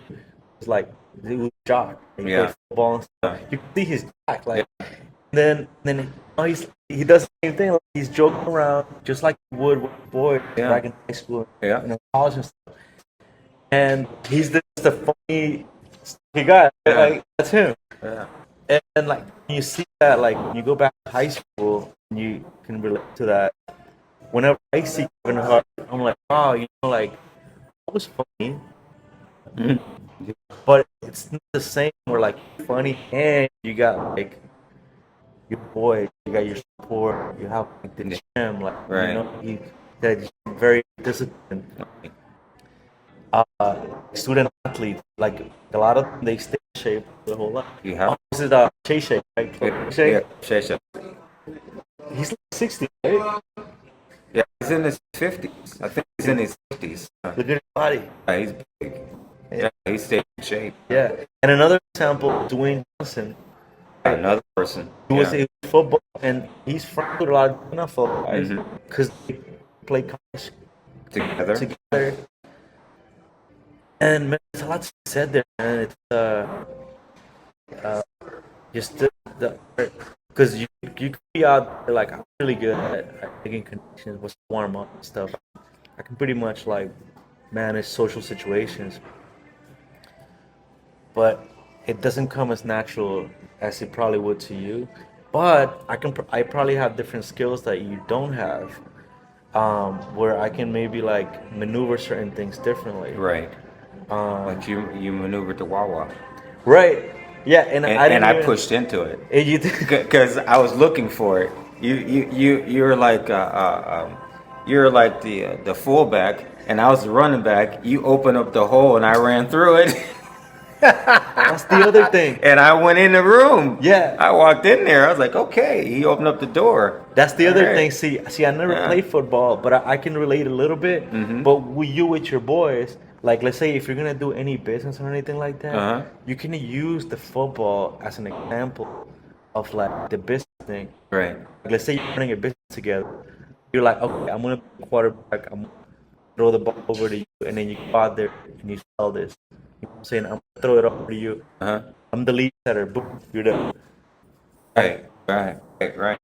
[SPEAKER 1] He's like, he was jock. He
[SPEAKER 2] Yeah.
[SPEAKER 1] played football and stuff. You can see his back, like, Then he does the same thing. Like he's joking around just like he would with boys
[SPEAKER 2] Yeah.
[SPEAKER 1] back in high school,
[SPEAKER 2] Yeah.
[SPEAKER 1] college and stuff. And he's just a funny guy.
[SPEAKER 2] Yeah.
[SPEAKER 1] Like that's him.
[SPEAKER 2] Yeah.
[SPEAKER 1] And like you see that, like when you go back to high school, and you can relate to that. Whenever I see Kevin Hart, I'm like, wow, like that was funny, but it's not the same. Where like funny, and you got like your boy, you got your support, you have like the gym, like
[SPEAKER 2] Right.
[SPEAKER 1] that very disciplined. Student athletes, like a lot of them, they stay in shape their whole life.
[SPEAKER 2] You have.
[SPEAKER 1] This is Shay Shay, right? Shay,
[SPEAKER 2] Yeah. Shay.
[SPEAKER 1] he's like 60, right?
[SPEAKER 2] Yeah. He's in his 50s. I think he's in his 50s.
[SPEAKER 1] Look at his body.
[SPEAKER 2] Yeah, he's big. Yeah. He stayed in shape.
[SPEAKER 1] Yeah. And another example, Dwayne Johnson.
[SPEAKER 2] Another person.
[SPEAKER 1] He was
[SPEAKER 2] Yeah.
[SPEAKER 1] in football, and he's friends with a lot of NFL guys because they play college together. And man, there's a lot to be said there, man. It's just the because you could be out there like I'm really good at making connections with warm up and stuff. I can pretty much like manage social situations, but it doesn't come as natural as it probably would to you. But I probably have different skills that you don't have, where I can maybe like maneuver certain things differently.
[SPEAKER 2] Right. Like you maneuvered the Wawa.
[SPEAKER 1] Right. Yeah, and
[SPEAKER 2] I pushed into it.
[SPEAKER 1] You
[SPEAKER 2] Because I was looking for it. You're like you're like the fullback, and I was the running back. You opened up the hole, and I ran through it.
[SPEAKER 1] That's the other thing.
[SPEAKER 2] And I went in the room.
[SPEAKER 1] Yeah.
[SPEAKER 2] I walked in there. I was like, okay. He opened up the door.
[SPEAKER 1] That's the other
[SPEAKER 2] All
[SPEAKER 1] thing.
[SPEAKER 2] right.
[SPEAKER 1] See, I never played football, but I can relate a little bit. But with your boys, like let's say if you're gonna do any business or anything like that, you can use the football as an example of like the business thing.
[SPEAKER 2] Right.
[SPEAKER 1] Like, let's say you're running a business together. You're like, okay, I'm gonna be quarterback. I'm gonna throw the ball over to you, and then you go out there and you sell this. You know what I'm saying? I'm gonna throw it over to you. I'm the lead setter. Boom, you're done.
[SPEAKER 2] Right.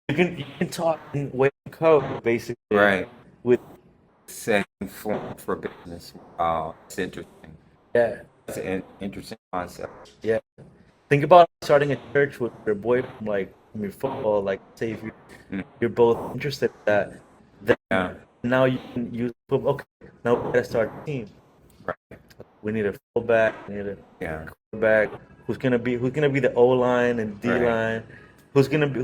[SPEAKER 1] You can talk in way code basically.
[SPEAKER 2] Right.
[SPEAKER 1] With
[SPEAKER 2] Same form for business. Wow, it's interesting.
[SPEAKER 1] yeah.
[SPEAKER 2] It's an interesting concept.
[SPEAKER 1] Yeah. Think about starting a church with your boy from your football. Like, say if you're both interested in that, then now you can use football. Okay, now we gotta start a team.
[SPEAKER 2] Right.
[SPEAKER 1] We need a fullback. We need a
[SPEAKER 2] Yeah.
[SPEAKER 1] quarterback. Who's gonna be the O line and D line? Who's gonna be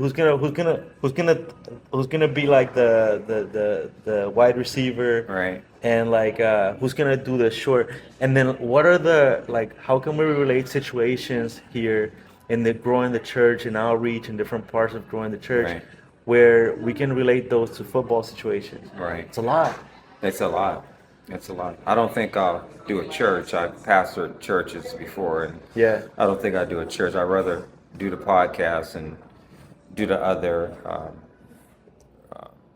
[SPEAKER 1] like the wide receiver?
[SPEAKER 2] Right.
[SPEAKER 1] And like who's gonna do the short, and then what are the like how can we relate situations here in the growing the church and outreach and different parts of growing the church where we can relate those to football situations?
[SPEAKER 2] Right.
[SPEAKER 1] It's a lot.
[SPEAKER 2] It's a lot. I don't think I'll do a church. I've pastored churches before, and I don't think I'd do a church. I'd rather do the podcast and do the other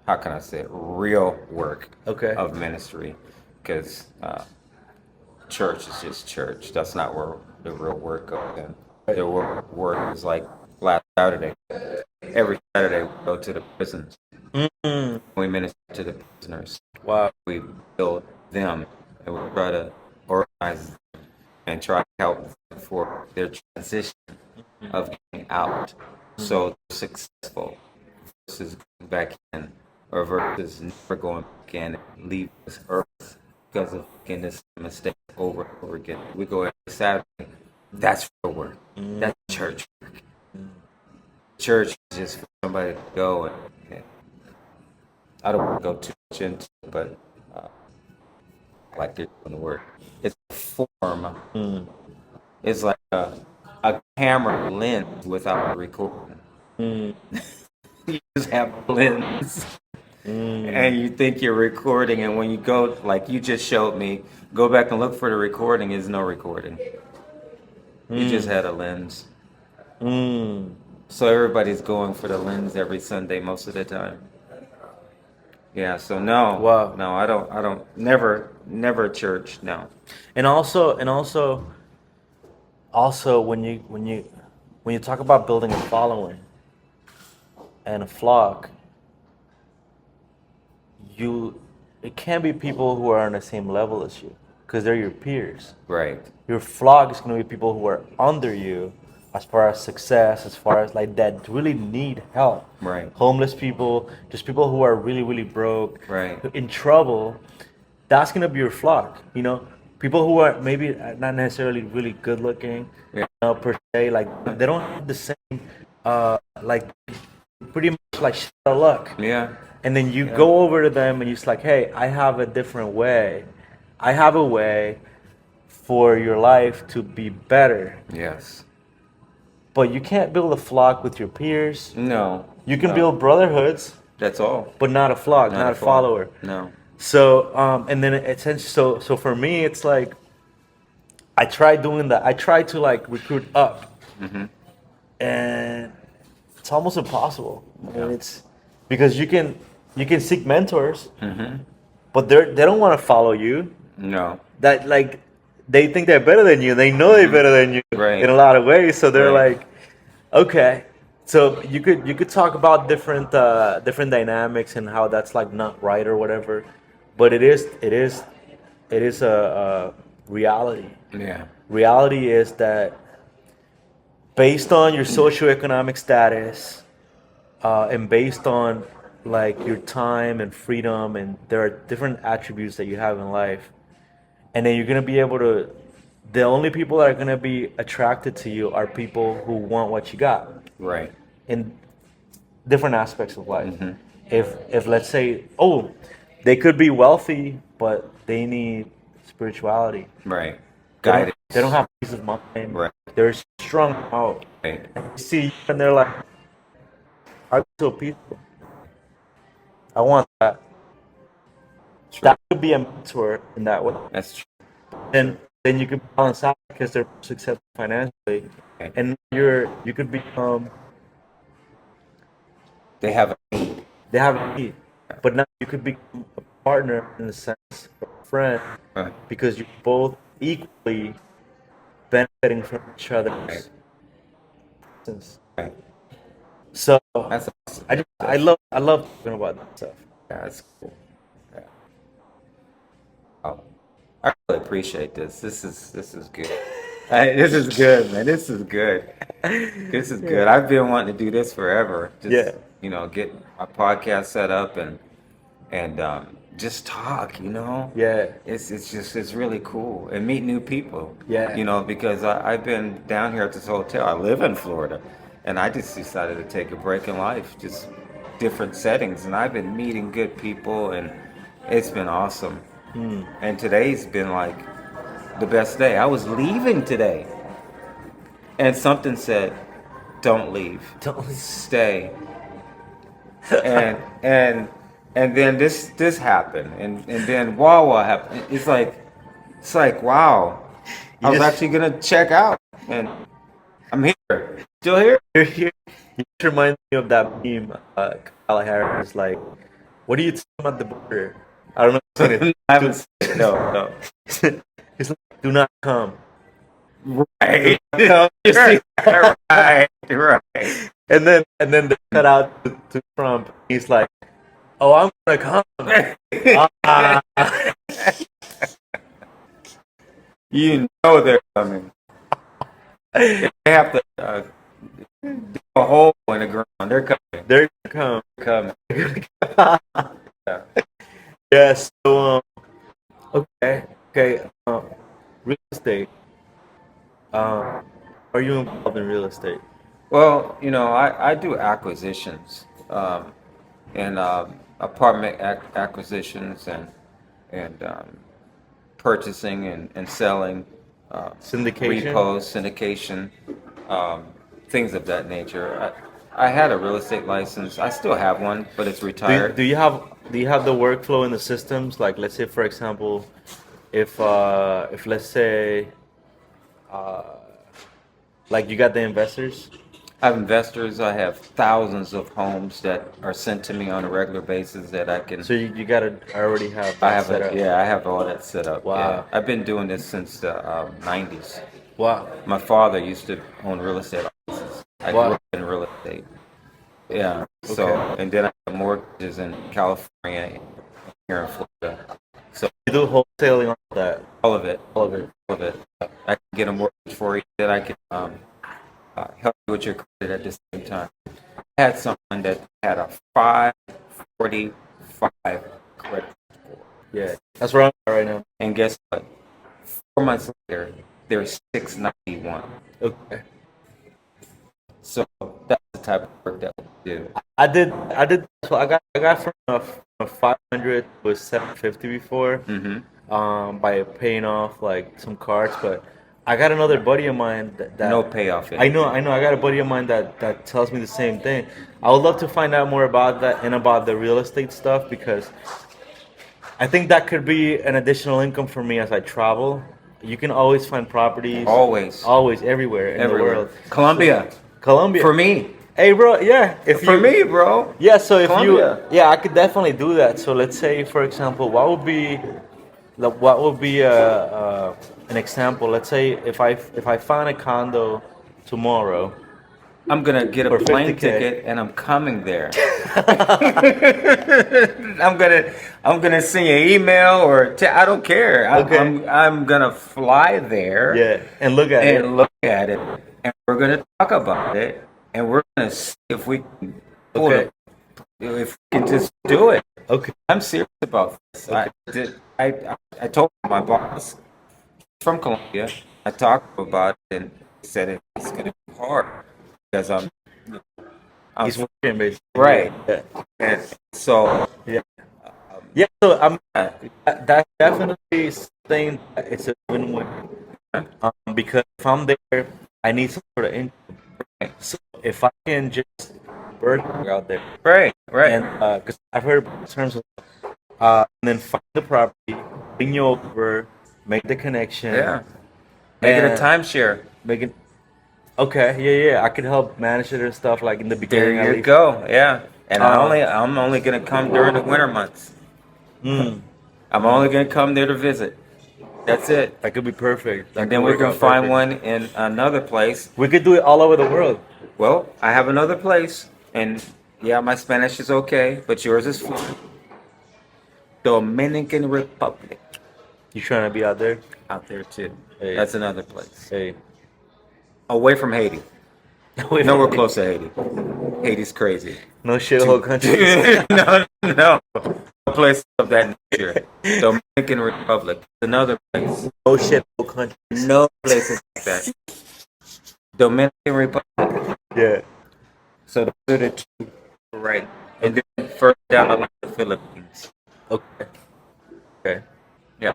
[SPEAKER 2] how can I say it, real work of ministry, because church is just church. That's not where the real work goes. And the real work is like last Saturday. Every Saturday we go to the prisons. We minister to the prisoners.
[SPEAKER 1] Wow.
[SPEAKER 2] We build them, and we try to organize them and try to help them for their transition of getting out, so they're successful versus going back in, or versus never going back in and leave this earth because of making this mistake over and over again. We go every Saturday. That's real work. That's church work. Church is just for somebody to go and I don't want to go too much into it, but like they're doing the work. It's a form. It's like a camera lens without a recording. You just have a lens. And you think you're recording, and when you go, like you just showed me, go back and look for the recording, is no recording. You just had a lens. So everybody's going for the lens every Sunday most of the time. Yeah, so no.
[SPEAKER 1] Wow.
[SPEAKER 2] No, I don't never church, no.
[SPEAKER 1] And also when you talk about building a following, and a flock, you it can't be people who are on the same level as you because they're your peers.
[SPEAKER 2] Right.
[SPEAKER 1] Your flock is going to be people who are under you as far as success, as far as like that really need help.
[SPEAKER 2] Right.
[SPEAKER 1] Homeless people, just people who are really, really broke,
[SPEAKER 2] Right.
[SPEAKER 1] in trouble. That's going to be your flock. People who are maybe not necessarily really good looking,
[SPEAKER 2] Yeah.
[SPEAKER 1] per se, like they don't have the same, like pretty much like shit out of luck.
[SPEAKER 2] Yeah.
[SPEAKER 1] And then you go over to them and you're just like, hey, I have a different way. I have a way for your life to be better.
[SPEAKER 2] Yes.
[SPEAKER 1] But you can't build a flock with your peers.
[SPEAKER 2] No.
[SPEAKER 1] You can
[SPEAKER 2] No.
[SPEAKER 1] build brotherhoods,
[SPEAKER 2] That's all.
[SPEAKER 1] but not a flock, not a
[SPEAKER 2] flock.
[SPEAKER 1] follower.
[SPEAKER 2] No.
[SPEAKER 1] So, and then so for me, it's like, I tried doing that. I tried to like recruit up, and it's almost impossible. I mean, it's because you can seek mentors, but they don't want to follow you.
[SPEAKER 2] No.
[SPEAKER 1] That like they think they're better than you. They know they're better than you
[SPEAKER 2] Right.
[SPEAKER 1] in a lot of ways. So they're
[SPEAKER 2] Right.
[SPEAKER 1] like, okay. So you could talk about different dynamics and how that's like not right or whatever, but it is a reality.
[SPEAKER 2] Yeah.
[SPEAKER 1] Reality is that based on your socioeconomic status, and based on like your time and freedom, and there are different attributes that you have in life, and then you're gonna be able to. The only people that are gonna be attracted to you are people who want what you got
[SPEAKER 2] Right.
[SPEAKER 1] in different aspects of life. If let's say, oh, they could be wealthy, but they need spirituality.
[SPEAKER 2] Right.
[SPEAKER 1] They don't,
[SPEAKER 2] Guidance.
[SPEAKER 1] they don't have peace of mind.
[SPEAKER 2] Right.
[SPEAKER 1] They're strung out.
[SPEAKER 2] Right.
[SPEAKER 1] You see, you and they're like, "Are you so peaceful? I want that."
[SPEAKER 2] True.
[SPEAKER 1] That could be a mentor in that way.
[SPEAKER 2] That's true.
[SPEAKER 1] Then you could balance out because they're successful financially,
[SPEAKER 2] Okay.
[SPEAKER 1] and you could become.
[SPEAKER 2] They have
[SPEAKER 1] They have a need, but now you could become a partner in the sense of a friend
[SPEAKER 2] Right.
[SPEAKER 1] because you're both equally benefiting from each other's essence.
[SPEAKER 2] Right.
[SPEAKER 1] So
[SPEAKER 2] That's awesome.
[SPEAKER 1] I love talking about that stuff.
[SPEAKER 2] Yeah, that's cool. Yeah. Oh, I really appreciate this. This is good. This is good, man. This is good. This is good. I've been wanting to do this forever. Just,
[SPEAKER 1] Yeah.
[SPEAKER 2] Get my podcast set up and just talk.
[SPEAKER 1] Yeah.
[SPEAKER 2] It's really cool and meet new people.
[SPEAKER 1] Yeah.
[SPEAKER 2] Because I've been down here at this hotel. I live in Florida, and I just decided to take a break in life, just different settings, and I've been meeting good people, and it's been awesome. And today's been like the best day. I was leaving today, and something said, "Don't leave,
[SPEAKER 1] Don't-
[SPEAKER 2] stay." and then this happened, and then Wawa happened. It's like wow. I was
[SPEAKER 1] just-
[SPEAKER 2] actually gonna check out, and I'm here, still here.
[SPEAKER 1] You're here. You just remind me of that meme. Kyle Harris like, "What are you talking about the border?" I don't know. If you've seen it.
[SPEAKER 2] I haven't seen it. No.
[SPEAKER 1] He's like, "Do not come."
[SPEAKER 2] Right.
[SPEAKER 1] You see?
[SPEAKER 2] Right.
[SPEAKER 1] And then they cut out to Trump. He's like, "Oh, I'm gonna come." Ah.
[SPEAKER 2] You know they're coming. They have to do a hole in the ground. They're coming.
[SPEAKER 1] They're gonna
[SPEAKER 2] Coming.
[SPEAKER 1] come.
[SPEAKER 2] Yeah.
[SPEAKER 1] Yeah. So okay. Real estate. Are you involved in real estate?
[SPEAKER 2] Well, I do acquisitions, and apartment acquisitions and purchasing and selling,
[SPEAKER 1] Syndication?
[SPEAKER 2] repos, syndication, things of that nature. I had a real estate license. I still have one, but it's retired.
[SPEAKER 1] Do you have the workflow in the systems? Like, let's say, for example, if let's say, like you got the investors.
[SPEAKER 2] I have investors. I have thousands of homes that are sent to me on a regular basis that I can.
[SPEAKER 1] So you gotta already have
[SPEAKER 2] I
[SPEAKER 1] that
[SPEAKER 2] have
[SPEAKER 1] set up.
[SPEAKER 2] I have all that set up.
[SPEAKER 1] Wow.
[SPEAKER 2] Yeah. I've been doing this since the 90s.
[SPEAKER 1] Wow.
[SPEAKER 2] My father used to own real estate offices. I
[SPEAKER 1] Wow.
[SPEAKER 2] grew up in real estate. Yeah. So,
[SPEAKER 1] Okay.
[SPEAKER 2] and then I have mortgages in California, here in Florida. So
[SPEAKER 1] You do wholesaling on that.
[SPEAKER 2] all of it,
[SPEAKER 1] All of it.
[SPEAKER 2] all of it. I can get a mortgage for you. That I can help you with your credit at the same time. I had someone that had a 545 credit score,
[SPEAKER 1] Yeah. That's where I'm at right now.
[SPEAKER 2] and guess what? 4 months later, they're 691.
[SPEAKER 1] Okay.
[SPEAKER 2] So that's the type of work that we do.
[SPEAKER 1] I did. So I got from a 500 to a 750 before. By paying off like some cards, but I got another buddy of mine that
[SPEAKER 2] No payoff in
[SPEAKER 1] I
[SPEAKER 2] it.
[SPEAKER 1] know, I got a buddy of mine that tells me the same thing. I would love to find out more about that and about the real estate stuff because I think that could be an additional income for me as I travel. You can always find properties, always everywhere in the
[SPEAKER 2] Everywhere.
[SPEAKER 1] world.
[SPEAKER 2] Colombia.
[SPEAKER 1] Colombia.
[SPEAKER 2] For me.
[SPEAKER 1] Hey, bro. Yeah. If
[SPEAKER 2] For
[SPEAKER 1] you,
[SPEAKER 2] me, bro.
[SPEAKER 1] Yeah. So if
[SPEAKER 2] Colombia.
[SPEAKER 1] yeah, I could definitely do that. So let's say, for example, what would be an example? Let's say if I find a condo tomorrow
[SPEAKER 2] I'm gonna get a
[SPEAKER 1] for
[SPEAKER 2] plane
[SPEAKER 1] 50K.
[SPEAKER 2] ticket and I'm coming there. I'm gonna send you an email or I don't care.
[SPEAKER 1] Okay.
[SPEAKER 2] I'm gonna fly there.
[SPEAKER 1] Yeah, and look at it.
[SPEAKER 2] And look at it, and we're gonna talk about it, and we're gonna see if we can pull
[SPEAKER 1] Okay.
[SPEAKER 2] if we can just do it.
[SPEAKER 1] Okay.
[SPEAKER 2] I'm serious about this. I told my boss from Colombia. I talked about it and he said it's gonna be hard because I'm
[SPEAKER 1] He's working basically.
[SPEAKER 2] right.
[SPEAKER 1] Yeah.
[SPEAKER 2] And so
[SPEAKER 1] Yeah. Yeah. So that's definitely something that it's a win-win. Because if I'm there, I need some sort of income. So if I can just work out there,
[SPEAKER 2] right,
[SPEAKER 1] and because I've heard in terms of and then find the property, bring you over, make the connection.
[SPEAKER 2] yeah, make it a
[SPEAKER 1] and
[SPEAKER 2] timeshare.
[SPEAKER 1] Make it okay. Yeah. I could help manage it and stuff like in the beginning.
[SPEAKER 2] There
[SPEAKER 1] at
[SPEAKER 2] you
[SPEAKER 1] least.
[SPEAKER 2] go. Yeah, and
[SPEAKER 1] Um,
[SPEAKER 2] I'm only gonna come during the winter months.
[SPEAKER 1] Mm,
[SPEAKER 2] I'm only gonna come there to visit. That's it.
[SPEAKER 1] that could be perfect. That
[SPEAKER 2] And
[SPEAKER 1] could
[SPEAKER 2] then we
[SPEAKER 1] work
[SPEAKER 2] can
[SPEAKER 1] out
[SPEAKER 2] find
[SPEAKER 1] perfect.
[SPEAKER 2] one in another place.
[SPEAKER 1] We could do it all over the world.
[SPEAKER 2] Well, I have another place, and yeah, my Spanish is okay, but yours is fluent. Dominican Republic
[SPEAKER 1] You trying to be out there?
[SPEAKER 2] out there too.
[SPEAKER 1] Hey.
[SPEAKER 2] That's another place.
[SPEAKER 1] Hey.
[SPEAKER 2] Away from Haiti.
[SPEAKER 1] Wait,
[SPEAKER 2] Nowhere close to Haiti. Haiti's crazy.
[SPEAKER 1] No shithole country.
[SPEAKER 2] no. A place of that nature. Dominican Republic. Another place.
[SPEAKER 1] No shithole country.
[SPEAKER 2] No places like that. Dominican Republic.
[SPEAKER 1] Yeah.
[SPEAKER 2] So those are the two right. And then further down I like the Philippines.
[SPEAKER 1] Okay. Okay.
[SPEAKER 2] Yeah.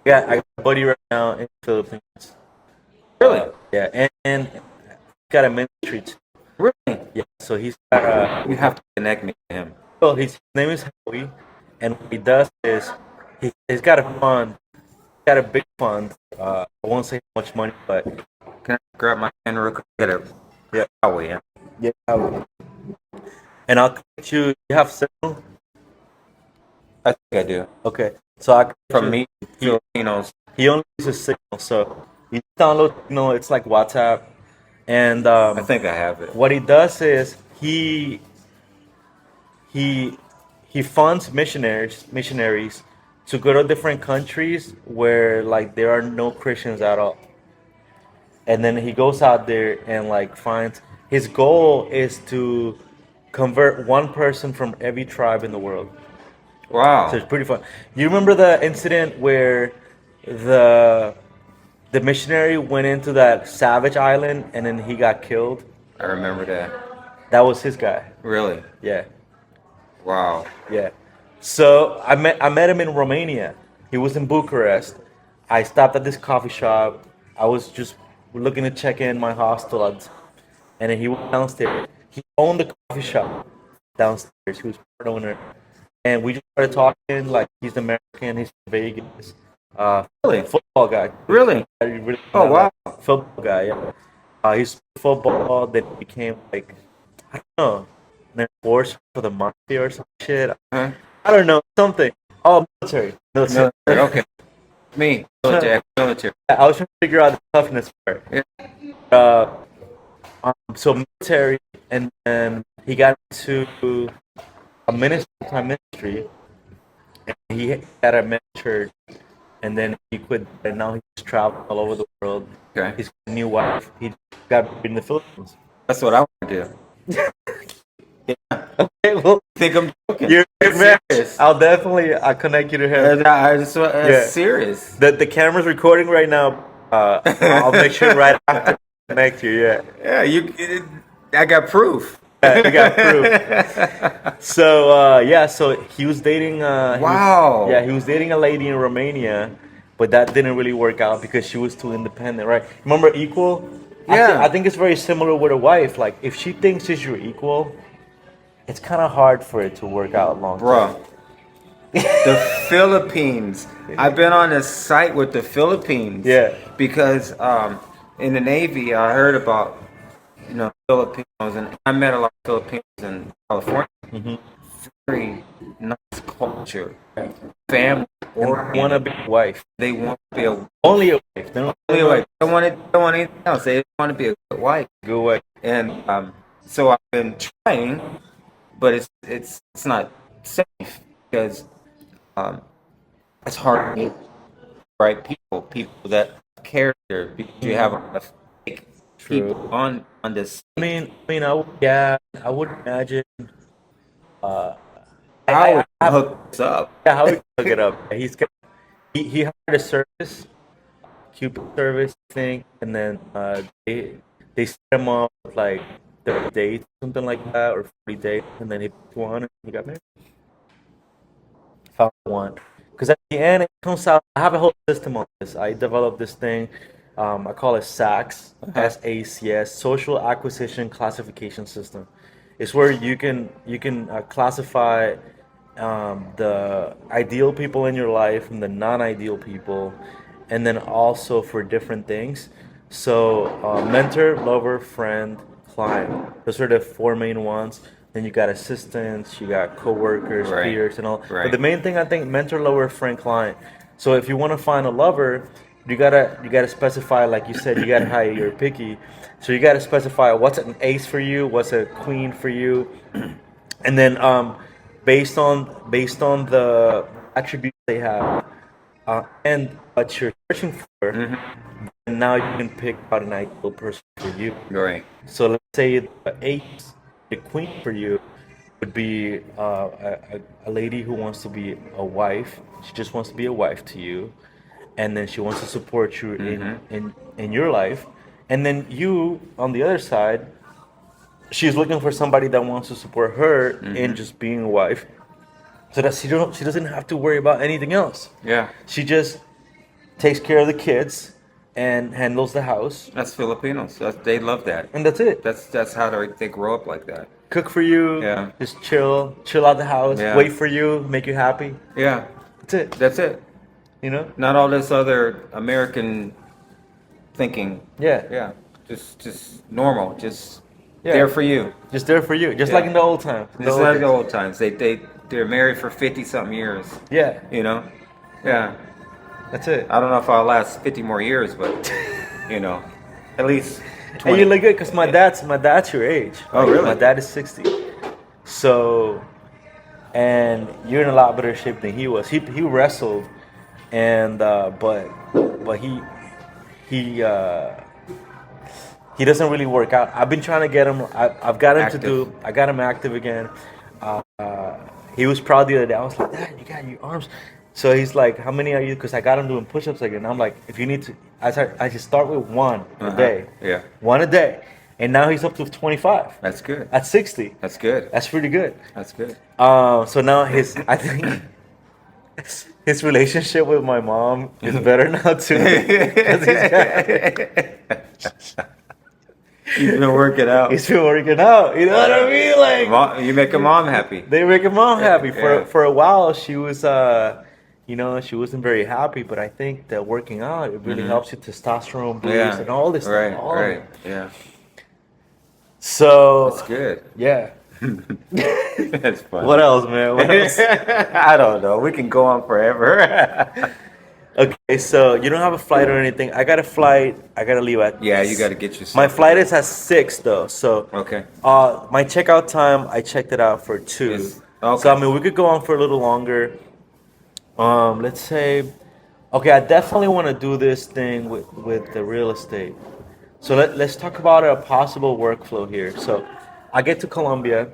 [SPEAKER 1] Yeah, I got a buddy right now in the Philippines.
[SPEAKER 2] Really?
[SPEAKER 1] Yeah, and he's got a ministry too.
[SPEAKER 2] Really?
[SPEAKER 1] Yeah, so he's got
[SPEAKER 2] You have to connect me to him.
[SPEAKER 1] well, his name is Howie, and what he does is he's got a fund, got a big fund. I won't say how much money, but
[SPEAKER 2] Can I grab my hand real quick? Get it.
[SPEAKER 1] yeah,
[SPEAKER 2] Oh, yeah.
[SPEAKER 1] yeah. Howie. And I'll connect you. You have signal?
[SPEAKER 2] I think I do.
[SPEAKER 1] Okay, so I
[SPEAKER 2] From me,
[SPEAKER 1] He,
[SPEAKER 2] Filipinos.
[SPEAKER 1] he only uses signal, so you download signal. It's like WhatsApp, and
[SPEAKER 2] I think I have it.
[SPEAKER 1] what he does is he funds missionaries to go to different countries where like there are no Christians at all, and then he goes out there and like finds his goal is to convert one person from every tribe in the world.
[SPEAKER 2] Wow.
[SPEAKER 1] So it's pretty fun. You remember the incident where the missionary went into that savage island and then he got killed?
[SPEAKER 2] I remember that.
[SPEAKER 1] That was his guy.
[SPEAKER 2] Really?
[SPEAKER 1] Yeah,
[SPEAKER 2] Wow.
[SPEAKER 1] yeah. So I met him in Romania. He was in Bucharest. I stopped at this coffee shop. I was just looking to check in my hostel, and then he went downstairs. He owned the coffee shop downstairs. He was part owner, and we just started talking. Like he's American. He's from Vegas.
[SPEAKER 2] Really?
[SPEAKER 1] Football guy.
[SPEAKER 2] Really?
[SPEAKER 1] I really
[SPEAKER 2] Oh, wow.
[SPEAKER 1] Football guy. Yeah. He's football. Then he became like I don't know, an enforcer for the mafia or some shit.
[SPEAKER 2] Huh?
[SPEAKER 1] I don't know something. Oh, military.
[SPEAKER 2] Military. Okay. Me. Military. Military.
[SPEAKER 1] I was trying to figure out the toughness part.
[SPEAKER 2] Yeah.
[SPEAKER 1] So military, and then he got into a full-time ministry, and he had a mentor, and then he quit, and now he's traveling all over the world.
[SPEAKER 2] Okay.
[SPEAKER 1] He's got a new wife. He got married in the Philippines.
[SPEAKER 2] That's what I want to do.
[SPEAKER 1] Okay, well,
[SPEAKER 2] Think I'm joking?
[SPEAKER 1] you're
[SPEAKER 2] That's
[SPEAKER 1] man.
[SPEAKER 2] serious.
[SPEAKER 1] I'll definitely connect you to him.
[SPEAKER 2] That's
[SPEAKER 1] Yeah.
[SPEAKER 2] serious.
[SPEAKER 1] The camera's recording right now. I'll make sure right after I connect you. Yeah.
[SPEAKER 2] Yeah, I got proof.
[SPEAKER 1] Yeah, you got proof. So so he was dating.
[SPEAKER 2] Wow.
[SPEAKER 1] He was dating a lady in Romania, but that didn't really work out because she was too independent, right? Remember equal?
[SPEAKER 2] Yeah.
[SPEAKER 1] I think it's very similar with a wife. Like if she thinks she's your equal, it's kind of hard for it to work out long term.
[SPEAKER 2] Bro, the Philippines. I've been on a site with the Philippines.
[SPEAKER 1] Yeah.
[SPEAKER 2] Because in the Navy, I heard about Filipinos, and I met a lot of Filipinos in California.
[SPEAKER 1] Mm-hmm.
[SPEAKER 2] Very nice culture, family.
[SPEAKER 1] Or want to be a wife.
[SPEAKER 2] They want to be a
[SPEAKER 1] Only a wife. They don't
[SPEAKER 2] only wife. They don't want anything else. They want to be a good wife.
[SPEAKER 1] good wife.
[SPEAKER 2] And so I've been trying, but it's not safe because it's hard to meet right people that have character, because you have a fake
[SPEAKER 1] True.
[SPEAKER 2] people on this.
[SPEAKER 1] I would imagine.
[SPEAKER 2] How would
[SPEAKER 1] I-
[SPEAKER 2] hook this up?
[SPEAKER 1] Yeah, how we can hook it up? He hired a service, Cupid service thing, and then they set him up with like 30 dates, something like that, or 40 dates, and then he picked one and he got married. Found one. Because at the end, it comes out. I have a whole system on this. I developed this thing. I call it SACS, SACS, Social Acquisition Classification System. It's where you can classify the ideal people in your life from the non-ideal people, and then also for different things. So mentor, lover, friend, client. Those are the four main ones. Then you got assistants, you got coworkers,
[SPEAKER 2] Right.
[SPEAKER 1] peers, and all.
[SPEAKER 2] Right.
[SPEAKER 1] But the main thing, I think, mentor, lover, friend, client. So if you want to find a lover, you gotta specify, like you said, you gotta hire. You're picky, so you gotta specify what's an ace for you, what's a queen for you, and then based on the attributes they have and what you're searching for, and now you can pick out an ideal person for you.
[SPEAKER 2] Right.
[SPEAKER 1] So let's say the ace, the queen for you would be a lady who wants to be a wife. She just wants to be a wife to you, and then she wants to support you in your life. And then you, on the other side, she's looking for somebody that wants to support her in just being a wife, so that she doesn't have to worry about anything else.
[SPEAKER 2] Yeah.
[SPEAKER 1] She just takes care of the kids and handles the house,
[SPEAKER 2] That's Filipinos. They love that.
[SPEAKER 1] and that's it.
[SPEAKER 2] That's how they grow up like that.
[SPEAKER 1] Cook for you,
[SPEAKER 2] Yeah.
[SPEAKER 1] just chill out the house,
[SPEAKER 2] Yeah.
[SPEAKER 1] wait for you, make you happy.
[SPEAKER 2] Yeah.
[SPEAKER 1] That's it.
[SPEAKER 2] That's it.
[SPEAKER 1] You know?
[SPEAKER 2] Not all this other American thinking.
[SPEAKER 1] Yeah.
[SPEAKER 2] Yeah. Just normal. Just
[SPEAKER 1] Yeah.
[SPEAKER 2] there for you.
[SPEAKER 1] Just there for you, just
[SPEAKER 2] Yeah.
[SPEAKER 1] like in the old times.
[SPEAKER 2] It's like the old times. They're married for 50-something years.
[SPEAKER 1] Yeah,
[SPEAKER 2] You know? Yeah.
[SPEAKER 1] that's it.
[SPEAKER 2] I don't know if I'll last 50 more years, but at least
[SPEAKER 1] And
[SPEAKER 2] 20.
[SPEAKER 1] you look good because my dad's your age.
[SPEAKER 2] Oh, really?
[SPEAKER 1] My dad is 60. So, and you're in a lot better shape than he was. He wrestled, and but he doesn't really work out. I've been trying to get him. I've got him
[SPEAKER 2] Active.
[SPEAKER 1] I got him active again. He was proud the other day. I was like, Dad, you got your arms. So he's like, how many are you? Because I got him doing push-ups again. I'm like, if you need to, I just start with one a day.
[SPEAKER 2] Yeah.
[SPEAKER 1] One a day. And now he's up to 25.
[SPEAKER 2] That's good.
[SPEAKER 1] At 60.
[SPEAKER 2] That's good.
[SPEAKER 1] That's pretty good.
[SPEAKER 2] That's good.
[SPEAKER 1] So now I think his relationship with my mom is better now too. 'Cause
[SPEAKER 2] He's been working out.
[SPEAKER 1] he's been working out. You know what I mean? Like,
[SPEAKER 2] You make a mom happy.
[SPEAKER 1] they make her mom happy.
[SPEAKER 2] Yeah.
[SPEAKER 1] For a while, she was, she wasn't very happy. But I think that working out, it really helps your testosterone boost
[SPEAKER 2] Yeah.
[SPEAKER 1] and all this
[SPEAKER 2] Right.
[SPEAKER 1] stuff. all of
[SPEAKER 2] Right.
[SPEAKER 1] it.
[SPEAKER 2] Yeah.
[SPEAKER 1] So
[SPEAKER 2] That's good.
[SPEAKER 1] yeah.
[SPEAKER 2] That's fun.
[SPEAKER 1] What else, man? What else?
[SPEAKER 2] I don't know. We can go on forever.
[SPEAKER 1] Okay, so you don't have a flight or anything. I got a flight. I gotta leave at.
[SPEAKER 2] Yeah, you got to get yourself.
[SPEAKER 1] My flight is at 6 though, so
[SPEAKER 2] Okay.
[SPEAKER 1] my checkout time I checked it out for 2.
[SPEAKER 2] Is
[SPEAKER 1] So
[SPEAKER 2] okay.
[SPEAKER 1] I mean we could go on for a little longer. Let's say, okay, I definitely want to do this thing with the real estate. So let's talk about a possible workflow here. So I get to Colombia.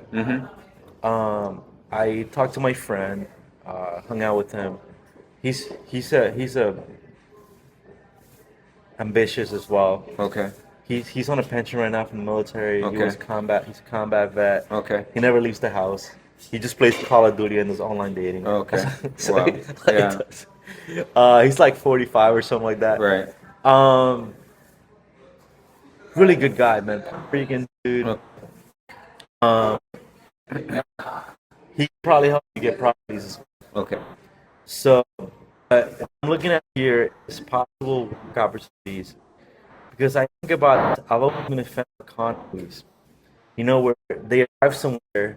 [SPEAKER 1] I talked to my friend, hung out with him. He's a ambitious as well.
[SPEAKER 2] Okay.
[SPEAKER 1] He's on a pension right now from the military. He
[SPEAKER 2] Okay.
[SPEAKER 1] was combat. He's a combat vet.
[SPEAKER 2] Okay.
[SPEAKER 1] He never leaves the house. He just plays Call of Duty and does online dating.
[SPEAKER 2] Okay.
[SPEAKER 1] So
[SPEAKER 2] Wow.
[SPEAKER 1] he
[SPEAKER 2] Yeah.
[SPEAKER 1] does. He's like 45 or something like that.
[SPEAKER 2] Right.
[SPEAKER 1] Um, really good guy, man. Puerto Rican dude.
[SPEAKER 2] Okay.
[SPEAKER 1] Um, he could probably help you get properties.
[SPEAKER 2] Okay.
[SPEAKER 1] So, I'm looking at here is possible work opportunities because I think about I've always been a fan of economies. You know, where they arrive somewhere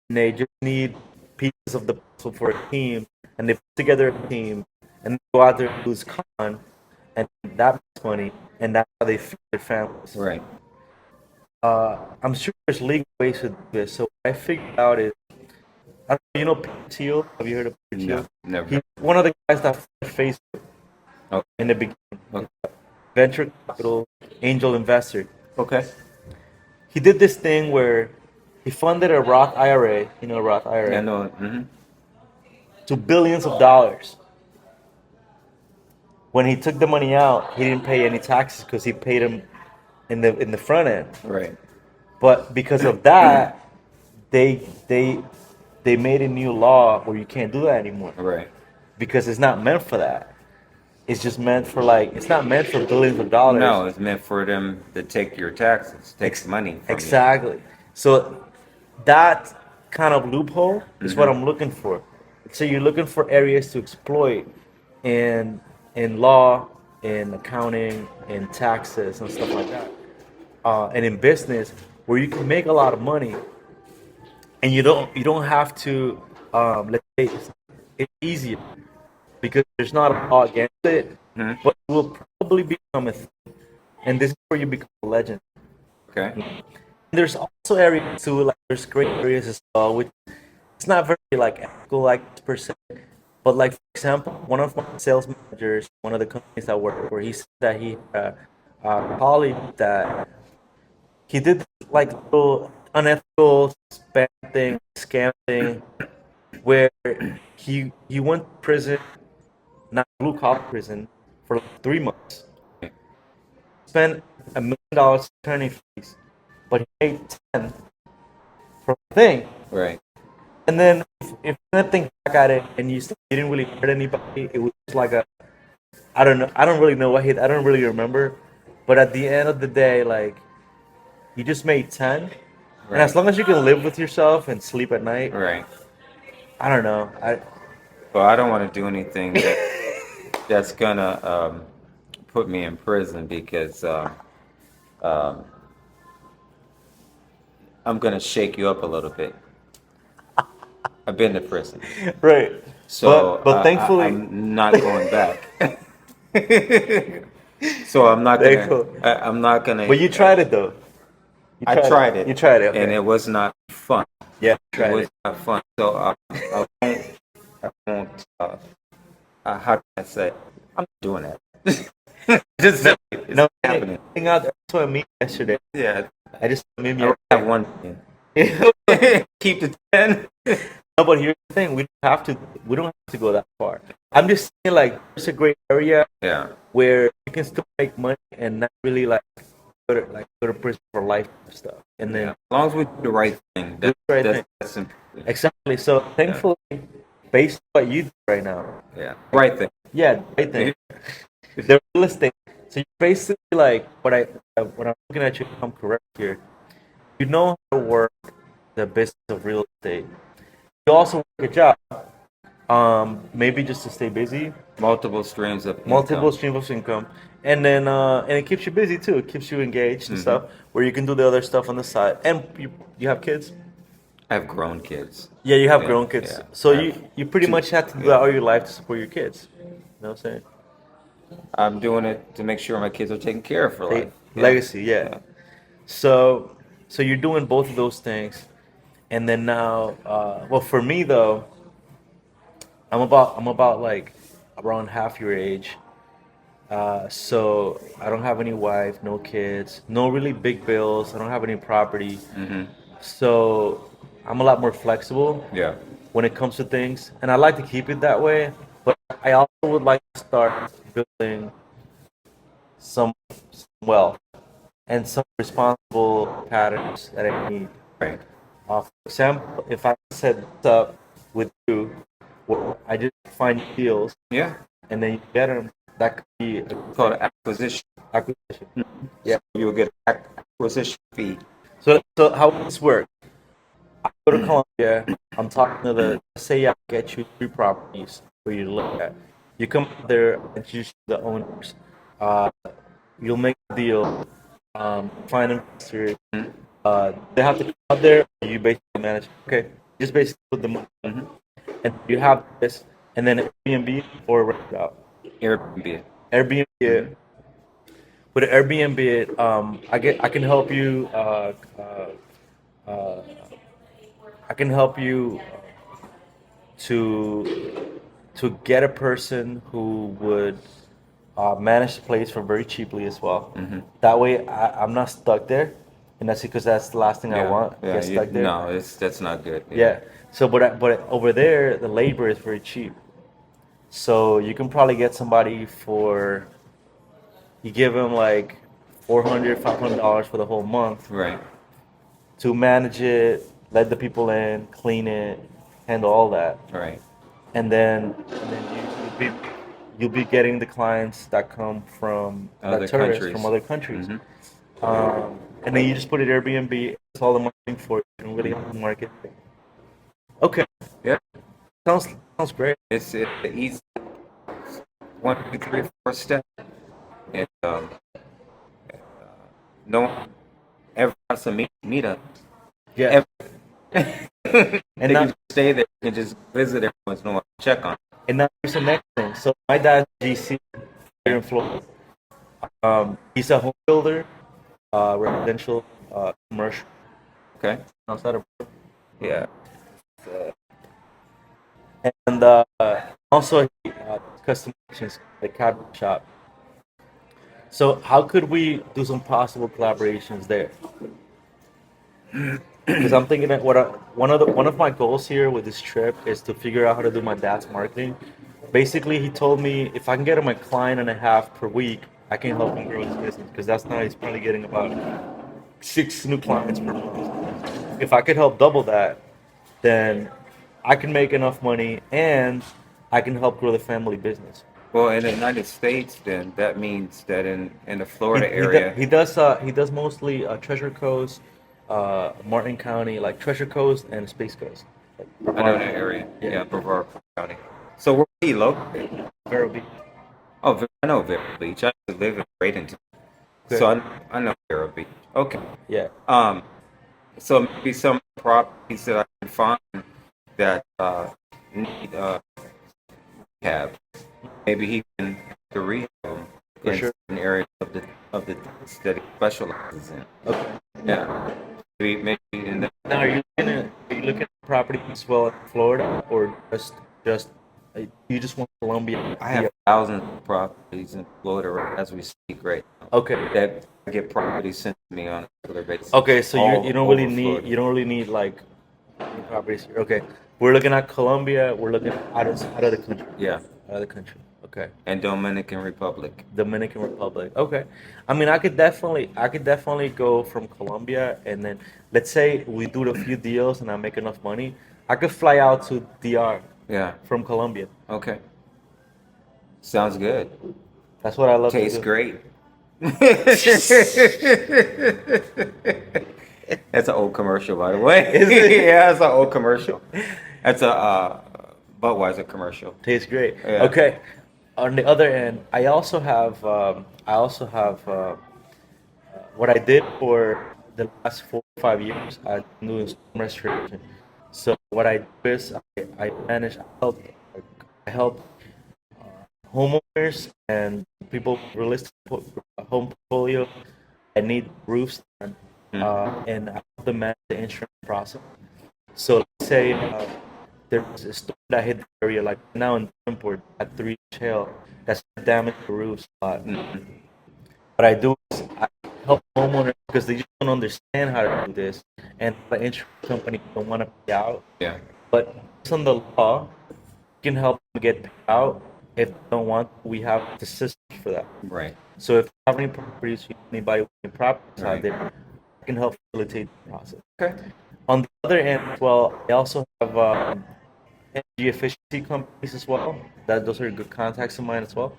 [SPEAKER 1] and they just need pieces of the puzzle for a team, and they put together a team and they go out there and lose con, and that makes money, and that's how they feed their families.
[SPEAKER 2] Right.
[SPEAKER 1] I'm sure there's legal ways to do this. So what I figured out is, I don't know, you know Peter Thiel? Have you heard of Peter Thiel?
[SPEAKER 2] No. Never.
[SPEAKER 1] He's one of the guys that founded Facebook
[SPEAKER 2] Okay.
[SPEAKER 1] in the beginning.
[SPEAKER 2] Okay.
[SPEAKER 1] Venture capital, angel investor.
[SPEAKER 2] Okay.
[SPEAKER 1] He did this thing where he funded a Roth IRA, you know, Roth IRA,
[SPEAKER 2] I know.
[SPEAKER 1] to billions of dollars. When he took the money out, he didn't pay any taxes because he paid him in the front end.
[SPEAKER 2] Right.
[SPEAKER 1] But because of that, they made a new law where you can't do that anymore
[SPEAKER 2] Right.
[SPEAKER 1] because it's not meant for that. It's just meant for it's not meant for billions of dollars.
[SPEAKER 2] No, it's meant for them to take your taxes, take money from
[SPEAKER 1] Exactly. So that kind of loophole is what I'm looking for. So you're looking for areas to exploit in law, in accounting, in taxes and stuff like that, and in business where you can make a lot of money, and you don't have to let's say it's easier because there's not a law against it, but it will probably become a thing, and this is where you become a legend.
[SPEAKER 2] you. Okay.
[SPEAKER 1] There's also areas too, like there's great areas as well, which it's not very like ethical like per se. But like for example, one of my sales managers, one of the companies I work for, he said that he had a colleague that he did like little unethical spam thing, scam thing, where he went to prison, not blue collar prison, for like 3 months. Spent $1 million attorney fees, but he paid 10 for the thing.
[SPEAKER 2] Right.
[SPEAKER 1] And then if you think back at it and you didn't really hurt anybody, it was like I don't know, I don't really know I don't really remember, but at the end of the day, like you just made 10, and as long as you can live with yourself and sleep at night,
[SPEAKER 2] Right.
[SPEAKER 1] I don't know,
[SPEAKER 2] Well, I don't want to do anything that's gonna put me in prison because I'm gonna shake you up a little bit. I've been to prison,
[SPEAKER 1] right.
[SPEAKER 2] so
[SPEAKER 1] but thankfully,
[SPEAKER 2] I'm not going back. So I'm not gonna.
[SPEAKER 1] Thankful.
[SPEAKER 2] I'm not gonna.
[SPEAKER 1] but you tried it though.
[SPEAKER 2] I tried it.
[SPEAKER 1] You tried it, okay.
[SPEAKER 2] and it was not fun.
[SPEAKER 1] Yeah,
[SPEAKER 2] It
[SPEAKER 1] tried
[SPEAKER 2] was
[SPEAKER 1] it.
[SPEAKER 2] not fun. So I won't. I won't. How can I say? I'm not doing that. Just it's
[SPEAKER 1] No,
[SPEAKER 2] not happening.
[SPEAKER 1] hang out. That's what I mean yesterday.
[SPEAKER 2] Yeah.
[SPEAKER 1] I just meme
[SPEAKER 2] I
[SPEAKER 1] you.
[SPEAKER 2] have one thing. Keep the 10.
[SPEAKER 1] No, but here's the thing: we don't have to go that far. I'm just saying, like, there's a great area
[SPEAKER 2] Yeah.
[SPEAKER 1] where you can still make money and not really go to prison for life and stuff. And then
[SPEAKER 2] Yeah. As long as we do the right thing,
[SPEAKER 1] Do the right thing.
[SPEAKER 2] that's important.
[SPEAKER 1] exactly. So thankfully, based on what you do right now,
[SPEAKER 2] Yeah. Right thing.
[SPEAKER 1] yeah, the right thing. The real estate. So you basically like when I'm looking at you, if I'm correct here. You know how to work the business of real estate. You also work a job, maybe just to stay busy,
[SPEAKER 2] Multiple streams of
[SPEAKER 1] multiple
[SPEAKER 2] income.
[SPEAKER 1] streams of income, and then and it keeps you busy too. It keeps you engaged and stuff, where you can do the other stuff on the side. And you have kids.
[SPEAKER 2] I have grown kids.
[SPEAKER 1] Yeah, you have
[SPEAKER 2] Yeah,
[SPEAKER 1] grown kids.
[SPEAKER 2] yeah.
[SPEAKER 1] So
[SPEAKER 2] I have
[SPEAKER 1] you pretty much have to do that all your life to support your kids. know what I'm saying?
[SPEAKER 2] I'm doing it to make sure my kids are taken care of for life. Yeah.
[SPEAKER 1] Legacy, yeah.
[SPEAKER 2] Yeah.
[SPEAKER 1] So, so you're doing both of those things, and then now, well, for me though, I'm about like around half your age. So I don't have any wife, no kids, no really big bills. I don't have any property. So I'm a lot more flexible
[SPEAKER 2] Yeah.
[SPEAKER 1] when it comes to things, and I like to keep it that way. But I also would like to start building some wealth and some responsible patterns that I need.
[SPEAKER 2] Right.
[SPEAKER 1] For example, if I set this up with you, where I just find deals
[SPEAKER 2] Yeah.
[SPEAKER 1] and then you get them, that could be a
[SPEAKER 2] It's called acquisition.
[SPEAKER 1] acquisition.
[SPEAKER 2] Yeah. You'll get acquisition fee.
[SPEAKER 1] So how does this work? I go to Colombia. I'm talking to let's say I get you 3 properties for you to look at. You come out there and introduce the owners. Uh, you'll make a deal. Find investors. They have to come out there. You basically manage. Okay, just basically put the money, and you have this, and then Airbnb or rent it out.
[SPEAKER 2] Airbnb.
[SPEAKER 1] Airbnb it. With Airbnb it, I can help you. Uh, I can help you to get a person who would manage the place for very cheaply as well. That way, I'm not stuck there, and that's because that's the last thing I
[SPEAKER 2] Yeah.
[SPEAKER 1] want.
[SPEAKER 2] Yeah.
[SPEAKER 1] Get stuck there.
[SPEAKER 2] No, that's not good.
[SPEAKER 1] Yeah. So, but over there, the labor is very cheap. So you can probably get somebody for you give them like $400, $500 for the whole month
[SPEAKER 2] Right.
[SPEAKER 1] to manage it, let the people in, clean it, handle all that,
[SPEAKER 2] Right.
[SPEAKER 1] and then you'll be getting the clients that come from
[SPEAKER 2] Other
[SPEAKER 1] that tourists
[SPEAKER 2] countries.
[SPEAKER 1] from other countries. And then you just put it Airbnb. It's all the marketing for it. You don't really have to market. Okay,
[SPEAKER 2] Yeah.
[SPEAKER 1] sounds great.
[SPEAKER 2] It's the easy 1, 2, 3, 4 step. And no one ever has to meet us.
[SPEAKER 1] Yeah,
[SPEAKER 2] Ever.
[SPEAKER 1] and
[SPEAKER 2] They
[SPEAKER 1] now
[SPEAKER 2] can just stay there and just visit every once in a while, check on.
[SPEAKER 1] and now here's the next thing. So my dad's GC here in Florida. He's a home builder, residential, commercial,
[SPEAKER 2] Okay.
[SPEAKER 1] outside of,
[SPEAKER 2] Yeah.
[SPEAKER 1] and also he custom kitchens, the cabinet shop. So how could we do some possible collaborations there? Because I'm thinking that one of my goals here with this trip is to figure out how to do my dad's marketing. Basically, he told me if I can get him a client and a half per week, I can help him grow his business. Because that's now he's probably getting about 6 new clients per month. If I could help double that, then I can make enough money and I can help grow the family business.
[SPEAKER 2] Well, in the United States, then that means that in the
[SPEAKER 1] He,
[SPEAKER 2] Florida
[SPEAKER 1] he, do-
[SPEAKER 2] area,
[SPEAKER 1] he does mostly Treasure Coast, Martin County, like Treasure Coast and Space Coast. Like,
[SPEAKER 2] I know that area.
[SPEAKER 1] Yeah.
[SPEAKER 2] Yeah, Brevard County. So where are you located?
[SPEAKER 1] Vero Beach.
[SPEAKER 2] Oh, I know Vero Beach. I used to live in Bradenton, so I know Vero Beach. Okay.
[SPEAKER 1] Yeah.
[SPEAKER 2] So maybe some properties that I can find that need rehab. Maybe he can do rehab them
[SPEAKER 1] For
[SPEAKER 2] in
[SPEAKER 1] sure.
[SPEAKER 2] certain areas of the that he specializes in.
[SPEAKER 1] Okay.
[SPEAKER 2] Yeah. Maybe in the
[SPEAKER 1] Now, are you looking at property as well in Florida, or just you just want Colombia?
[SPEAKER 2] I have thousands of properties in Florida as we speak right now.
[SPEAKER 1] Okay.
[SPEAKER 2] That I get properties sent to me on a regular basis.
[SPEAKER 1] Okay, so
[SPEAKER 2] all
[SPEAKER 1] you don't really
[SPEAKER 2] over
[SPEAKER 1] need
[SPEAKER 2] Florida.
[SPEAKER 1] you don't really need like properties. Okay, we're looking at Colombia. We're looking at out of the country.
[SPEAKER 2] Yeah,
[SPEAKER 1] Out of the country. Okay.
[SPEAKER 2] and Dominican Republic.
[SPEAKER 1] Dominican Republic. Okay. I mean, I could definitely go from Colombia, and then let's say we do a few deals and I make enough money, I could fly out to DR
[SPEAKER 2] Yeah.
[SPEAKER 1] from Colombia.
[SPEAKER 2] Okay. Sounds good.
[SPEAKER 1] That's what I love
[SPEAKER 2] Tastes
[SPEAKER 1] to do.
[SPEAKER 2] great. That's an old commercial, by the way.
[SPEAKER 1] Is it?
[SPEAKER 2] Yeah, that's an old commercial. That's a Budweiser commercial.
[SPEAKER 1] Tastes great.
[SPEAKER 2] Yeah.
[SPEAKER 1] Okay. On the other end, what I did for the last 4 or 5 years. I've been doing some restoration. So what I do is I help homeowners and people with realistic home portfolio that need roofs done, and I help them manage the insurance process. So let's say there's a storm that hit the area, like now in Davenport at 3-inch hail, that's damaged the roofs a lot. What I do is I help homeowners because they just don't understand how to do this, and the insurance company don't want to pay out.
[SPEAKER 2] Yeah.
[SPEAKER 1] But based on the law, we can help them get paid out. If they don't want, we have the system for that.
[SPEAKER 2] Right.
[SPEAKER 1] So if you have any properties, anybody with any properties out
[SPEAKER 2] Right.
[SPEAKER 1] there, I can help facilitate the process.
[SPEAKER 2] Okay.
[SPEAKER 1] On the other end, as well, I also have energy efficiency companies as well. Those are good contacts of mine as well.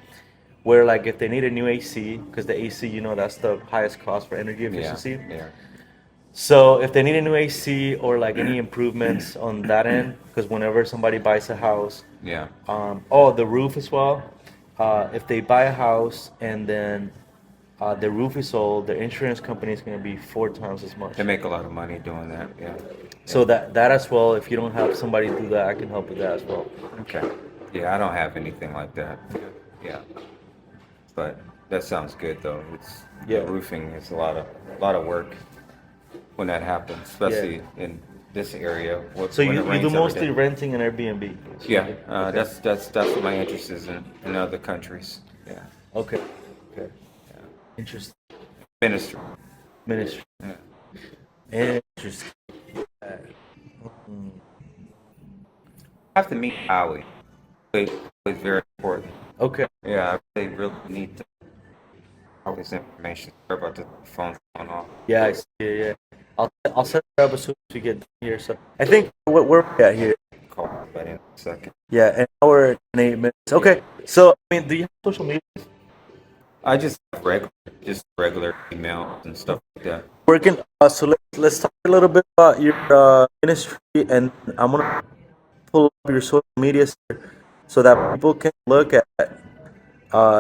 [SPEAKER 1] Where like if they need a new AC, because the AC, that's the highest cost for energy
[SPEAKER 2] Yeah.
[SPEAKER 1] efficiency.
[SPEAKER 2] Yeah.
[SPEAKER 1] So if they need a new AC or like any improvements on that end, because whenever somebody buys a house,
[SPEAKER 2] Yeah.
[SPEAKER 1] the roof as well. If they buy a house and then the roof is sold, the insurance company is going to be 4 times as much.
[SPEAKER 2] They make a lot of money doing that. Yeah.
[SPEAKER 1] So that as well, if you don't have somebody do that, I can help with that as well.
[SPEAKER 2] Okay. Yeah, I don't have anything like that. Yeah. But that sounds good though. It's
[SPEAKER 1] Yeah.
[SPEAKER 2] roofing is a lot of work when that happens, especially in this area.
[SPEAKER 1] So
[SPEAKER 2] when
[SPEAKER 1] you
[SPEAKER 2] it
[SPEAKER 1] do
[SPEAKER 2] rains every
[SPEAKER 1] mostly
[SPEAKER 2] day.
[SPEAKER 1] renting and Airbnb?
[SPEAKER 2] Yeah,
[SPEAKER 1] Okay.
[SPEAKER 2] that's what my interest is in other countries. Yeah.
[SPEAKER 1] Okay. Okay. Interesting.
[SPEAKER 2] Ministry.
[SPEAKER 1] Ministry.
[SPEAKER 2] Yeah.
[SPEAKER 1] Interesting.
[SPEAKER 2] I have to meet Howie. It's very important.
[SPEAKER 1] Okay.
[SPEAKER 2] Yeah, I really need to all this information. Sorry about the phone going off.
[SPEAKER 1] Yeah, I see. Yeah. I'll set it up as soon as we get here. So I think where we at here.
[SPEAKER 2] Call back in a second.
[SPEAKER 1] Yeah, an hour and 8 minutes. Okay. So I mean, do you have social media?
[SPEAKER 2] I just have regular emails and stuff like that.
[SPEAKER 1] Working. So let's talk a little bit about your ministry, and I'm gonna pull up your social media so that people can look at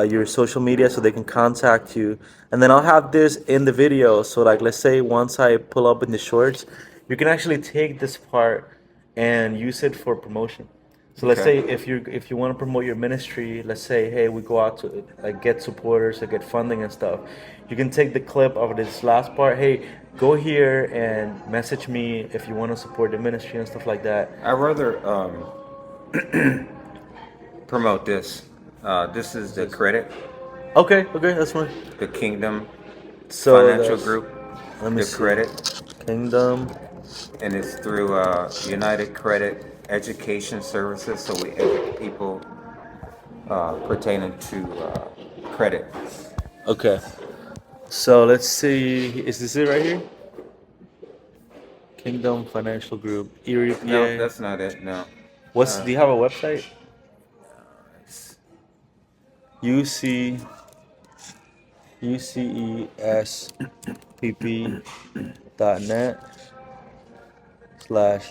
[SPEAKER 1] your social media so they can contact you. And then I'll have this in the video. So like, let's say once I pull up in the shorts, you can actually take this part and use it for promotion. So let's say
[SPEAKER 2] Okay.
[SPEAKER 1] if you want to promote your ministry, let's say, hey, we go out to like get supporters or get funding and stuff. You can take the clip of this last part. Hey, go here and message me if you want to support the ministry and stuff like that.
[SPEAKER 2] I rather promote this. This is the credit,
[SPEAKER 1] Okay, that's fine.
[SPEAKER 2] the Kingdom
[SPEAKER 1] So
[SPEAKER 2] Financial
[SPEAKER 1] that's-
[SPEAKER 2] Group,
[SPEAKER 1] Let me
[SPEAKER 2] the
[SPEAKER 1] see.
[SPEAKER 2] credit,
[SPEAKER 1] Kingdom.
[SPEAKER 2] and it's through United Credit Education Services. So we educate people pertaining to credit.
[SPEAKER 1] Okay. So let's see. Is this it right here? Kingdom Financial Group, Erie, PA.
[SPEAKER 2] No, that's not it. No.
[SPEAKER 1] Do you have a website? UC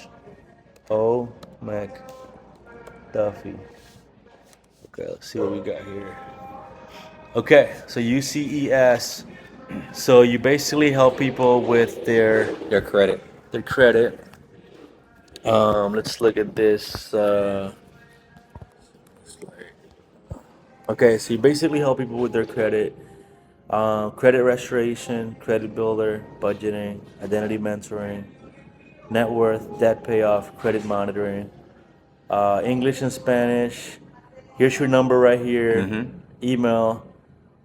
[SPEAKER 1] UCESPP.net/O McDuffie. Okay, let's see what we got here. Okay, so UCES. So you basically help people with their
[SPEAKER 2] credit.
[SPEAKER 1] credit. Let's look at this. Okay, so you basically help people with their credit, credit restoration, credit builder, budgeting, identity mentoring, net worth, debt payoff, credit monitoring, English and Spanish. Here's your number right here, email.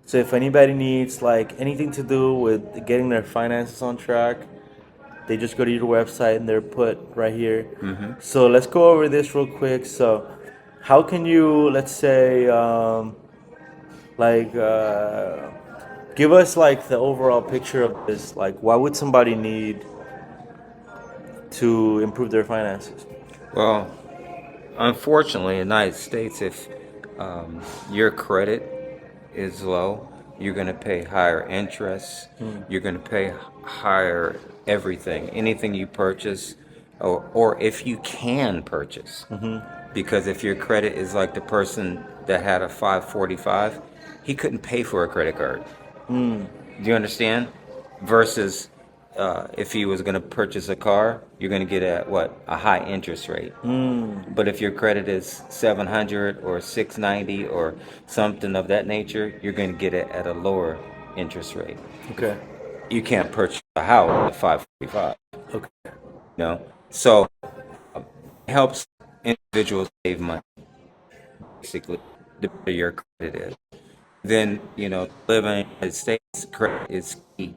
[SPEAKER 1] So if anybody needs like anything to do with getting their finances on track, they just go to your website and they're put right here. So let's go over this real quick. So how can you, let's say, give us like the overall picture of this? Like, why would somebody need to improve their finances?
[SPEAKER 2] Well, unfortunately, in the United States, if your credit is low, you're going to pay higher interest. You're going to pay higher everything, anything you purchase, or if you can purchase. Because if your credit is like the person that had a 545, he couldn't pay for a credit card. Do you understand? Versus if he was going to purchase a car, you're going to get a high interest rate. But if your credit is 700 or 690 or something of that nature, you're going to get it at a lower interest rate.
[SPEAKER 1] Okay.
[SPEAKER 2] You can't purchase a house at 545.
[SPEAKER 1] Okay.
[SPEAKER 2] So it helps individuals save money, basically, the better your credit is. Then, living in the United States, credit is key.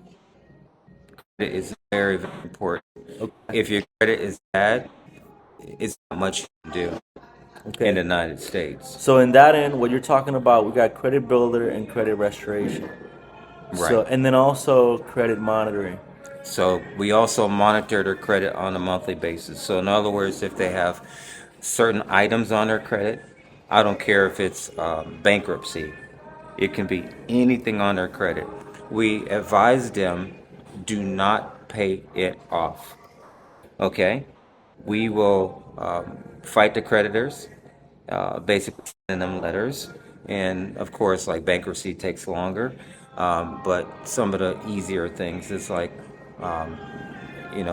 [SPEAKER 2] Credit is very, very important.
[SPEAKER 1] Okay.
[SPEAKER 2] If your credit is bad, it's not much you can do in the United States.
[SPEAKER 1] So in that end, what you're talking about, we got credit builder and credit restoration.
[SPEAKER 2] Right.
[SPEAKER 1] So, and then also credit monitoring.
[SPEAKER 2] So we also monitor their credit on a monthly basis. So in other words, if they have certain items on their credit, I don't care if it's bankruptcy. It can be anything on their credit. We advise them, do not pay it off. Okay? We will fight the creditors, basically sending them letters. And of course, like bankruptcy takes longer. But some of the easier things is like,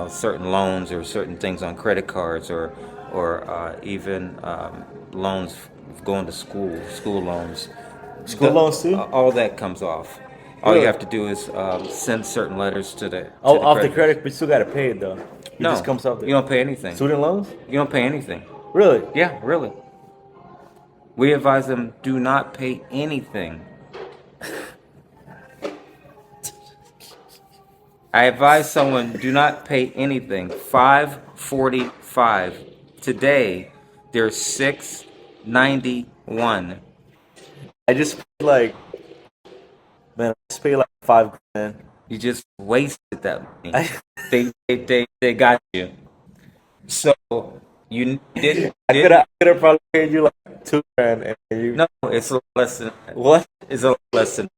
[SPEAKER 2] certain loans or certain things on credit cards or even loans going to school loans.
[SPEAKER 1] School loans too?
[SPEAKER 2] All that comes off. All
[SPEAKER 1] Really?
[SPEAKER 2] you have to do is send certain letters to the
[SPEAKER 1] Off the
[SPEAKER 2] creditors.
[SPEAKER 1] credit, but you still got to pay it though. It
[SPEAKER 2] No,
[SPEAKER 1] just comes off there.
[SPEAKER 2] you don't pay anything.
[SPEAKER 1] Student loans?
[SPEAKER 2] You don't pay anything.
[SPEAKER 1] Really?
[SPEAKER 2] Yeah, really. We advise them, do not pay anything. I advise someone, do not pay anything. 545. Today, there's 691.
[SPEAKER 1] I just paid like, man, I just paid like $5,000.
[SPEAKER 2] You just wasted that money. They got you. So you didn't.
[SPEAKER 1] I could have probably paid you like $2,000 and you.
[SPEAKER 2] No, it's a lot less than that.
[SPEAKER 1] What?
[SPEAKER 2] It's a lot less than.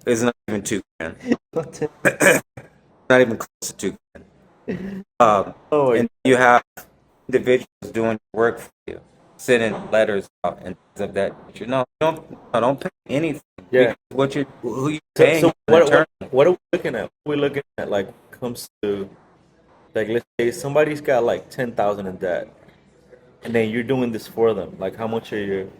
[SPEAKER 2] It's not even $2,000. Not even close to $2,000.
[SPEAKER 1] Oh,
[SPEAKER 2] And you have individuals doing work for you, sending letters out and things of that nature. No, don't pay anything.
[SPEAKER 1] Yeah.
[SPEAKER 2] Because who you paying?
[SPEAKER 1] So
[SPEAKER 2] an
[SPEAKER 1] what
[SPEAKER 2] attorney.
[SPEAKER 1] are we looking at? What are we looking at? Like comes to, like, let's say somebody's got like 10,000 in debt, and then you're doing this for them. Like, how much are you?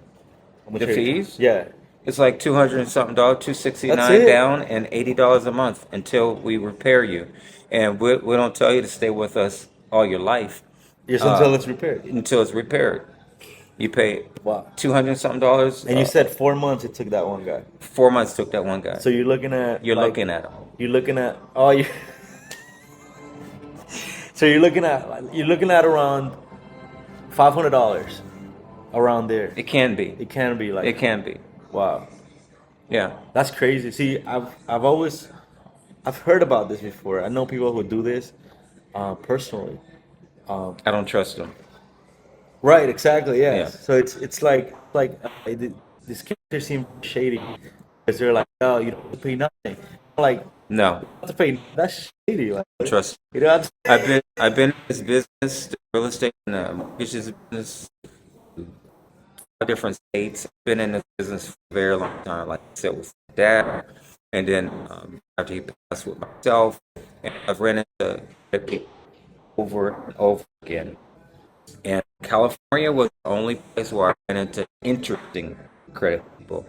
[SPEAKER 1] How much
[SPEAKER 2] The
[SPEAKER 1] are you-
[SPEAKER 2] fees?
[SPEAKER 1] Yeah.
[SPEAKER 2] It's like $200 and something, $269
[SPEAKER 1] That's it?
[SPEAKER 2] down and $80 a month until we repair you. And we don't tell you to stay with us all your life
[SPEAKER 1] Just until it's repaired.
[SPEAKER 2] until it's repaired. You pay
[SPEAKER 1] Wow.
[SPEAKER 2] $200 and something dollars.
[SPEAKER 1] And you said 4 months it took that one guy.
[SPEAKER 2] 4 months took that one guy.
[SPEAKER 1] So you're looking at.
[SPEAKER 2] You're
[SPEAKER 1] like,
[SPEAKER 2] looking at him.
[SPEAKER 1] You're looking at. Oh, you. So you're looking at around $500, around there.
[SPEAKER 2] It can be.
[SPEAKER 1] It can be like.
[SPEAKER 2] It can be.
[SPEAKER 1] Wow.
[SPEAKER 2] Yeah.
[SPEAKER 1] That's crazy. See, I've heard about this before. I know people who do this, personally.
[SPEAKER 2] I don't trust them.
[SPEAKER 1] Right. Exactly. Yes.
[SPEAKER 2] Yeah.
[SPEAKER 1] So it's like this character seems shady because they're like, oh, you don't have to pay nothing. Like, you
[SPEAKER 2] No.
[SPEAKER 1] don't have to pay. That's shady. Like,
[SPEAKER 2] Trust.
[SPEAKER 1] you don't have to.
[SPEAKER 2] I've been in this business, the real estate and mortgages business, different states. I've been in this business for a very long time. Like I said, with my dad, and then after he passed, with myself, and I've ran into people over and over again. And California was the only place where I ran into interesting credit people.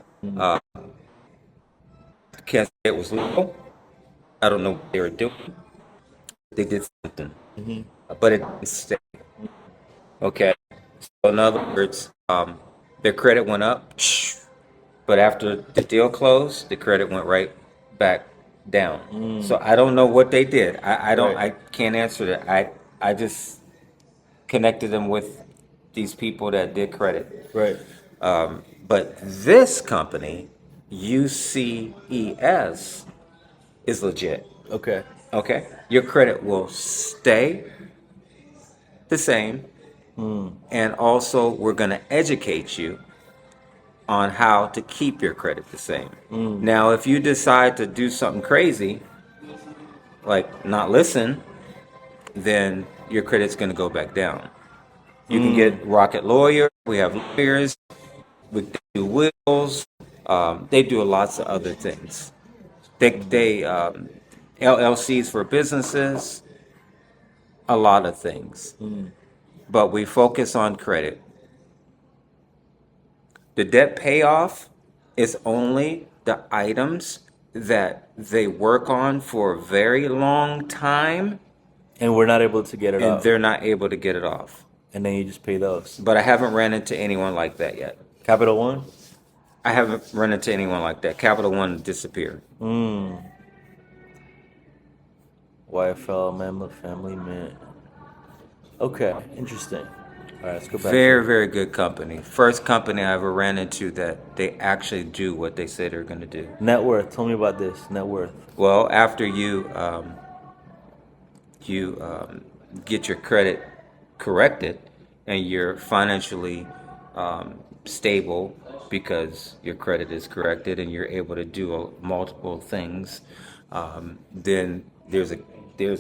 [SPEAKER 2] Can't say it was legal. I don't know what they were doing. They did something, but it didn't stay. Okay. So in other words, their credit went up, but after the deal closed, the credit went right back down. So I don't know what they did. I don't.
[SPEAKER 1] Right.
[SPEAKER 2] I can't answer that. I just connected them with these people that did credit.
[SPEAKER 1] Right.
[SPEAKER 2] But this company, UCES, is legit.
[SPEAKER 1] Okay.
[SPEAKER 2] Okay, your credit will stay the same, and also we're going to educate you on how to keep your credit the same. Now, if you decide to do something crazy, like not listen, then your credit's going to go back down. You can get Rocket Lawyer. We have lawyers. We do wills. They do lots of other things. They LLCs for businesses, a lot of things. But we focus on credit. The debt payoff is only the items that they work on for a very long time
[SPEAKER 1] And we're not able to get it
[SPEAKER 2] and
[SPEAKER 1] off.
[SPEAKER 2] they're not able to get it off.
[SPEAKER 1] And then you just pay those.
[SPEAKER 2] But I haven't ran into anyone like that yet.
[SPEAKER 1] Capital One?
[SPEAKER 2] I haven't run into anyone like that. Capital One disappeared.
[SPEAKER 1] YFL, Mammoth Family Mint. Okay, interesting. All right, let's go back.
[SPEAKER 2] Very, very good company. First company I ever ran into that they actually do what they say they're going to do.
[SPEAKER 1] Net worth. Tell me about this. Net worth.
[SPEAKER 2] Well, after you get your credit corrected and you're financially stable because your credit is corrected and you're able to do multiple things, then there's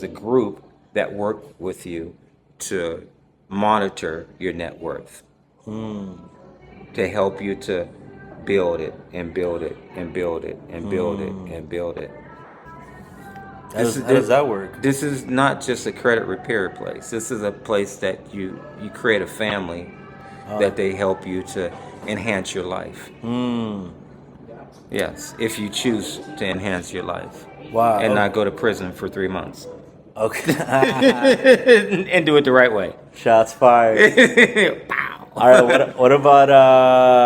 [SPEAKER 2] a group that work with you to monitor your net worth, to help you to build it and build it and build it and build it and build it.
[SPEAKER 1] How does that work?
[SPEAKER 2] This is not just a credit repair place. This is a place that you create a family that they help you to enhance your life. Yes, if you choose to enhance your life.
[SPEAKER 1] Wow.
[SPEAKER 2] And not go to prison for 3 months.
[SPEAKER 1] Okay.
[SPEAKER 2] And do it the right way.
[SPEAKER 1] Shots fired. All right. What about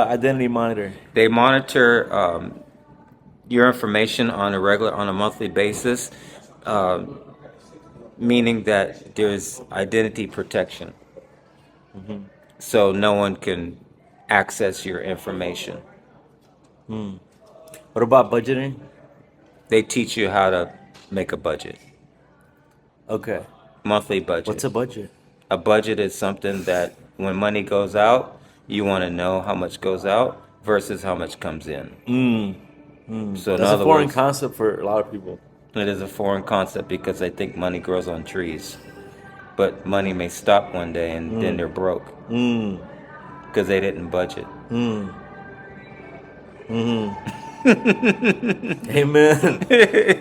[SPEAKER 1] identity monitor?
[SPEAKER 2] They monitor your information on a monthly basis, meaning that there's identity protection. So no one can access your information.
[SPEAKER 1] What about budgeting?
[SPEAKER 2] They teach you how to make a budget,
[SPEAKER 1] Okay.
[SPEAKER 2] monthly budget.
[SPEAKER 1] What's a budget?
[SPEAKER 2] A budget is something that when money goes out, you want to know how much goes out versus how much comes in. So in
[SPEAKER 1] That's a
[SPEAKER 2] other
[SPEAKER 1] foreign
[SPEAKER 2] words,
[SPEAKER 1] concept for a lot of people.
[SPEAKER 2] it is a foreign concept because they think money grows on trees. But money may stop one day and then they're broke because they didn't budget.
[SPEAKER 1] Amen.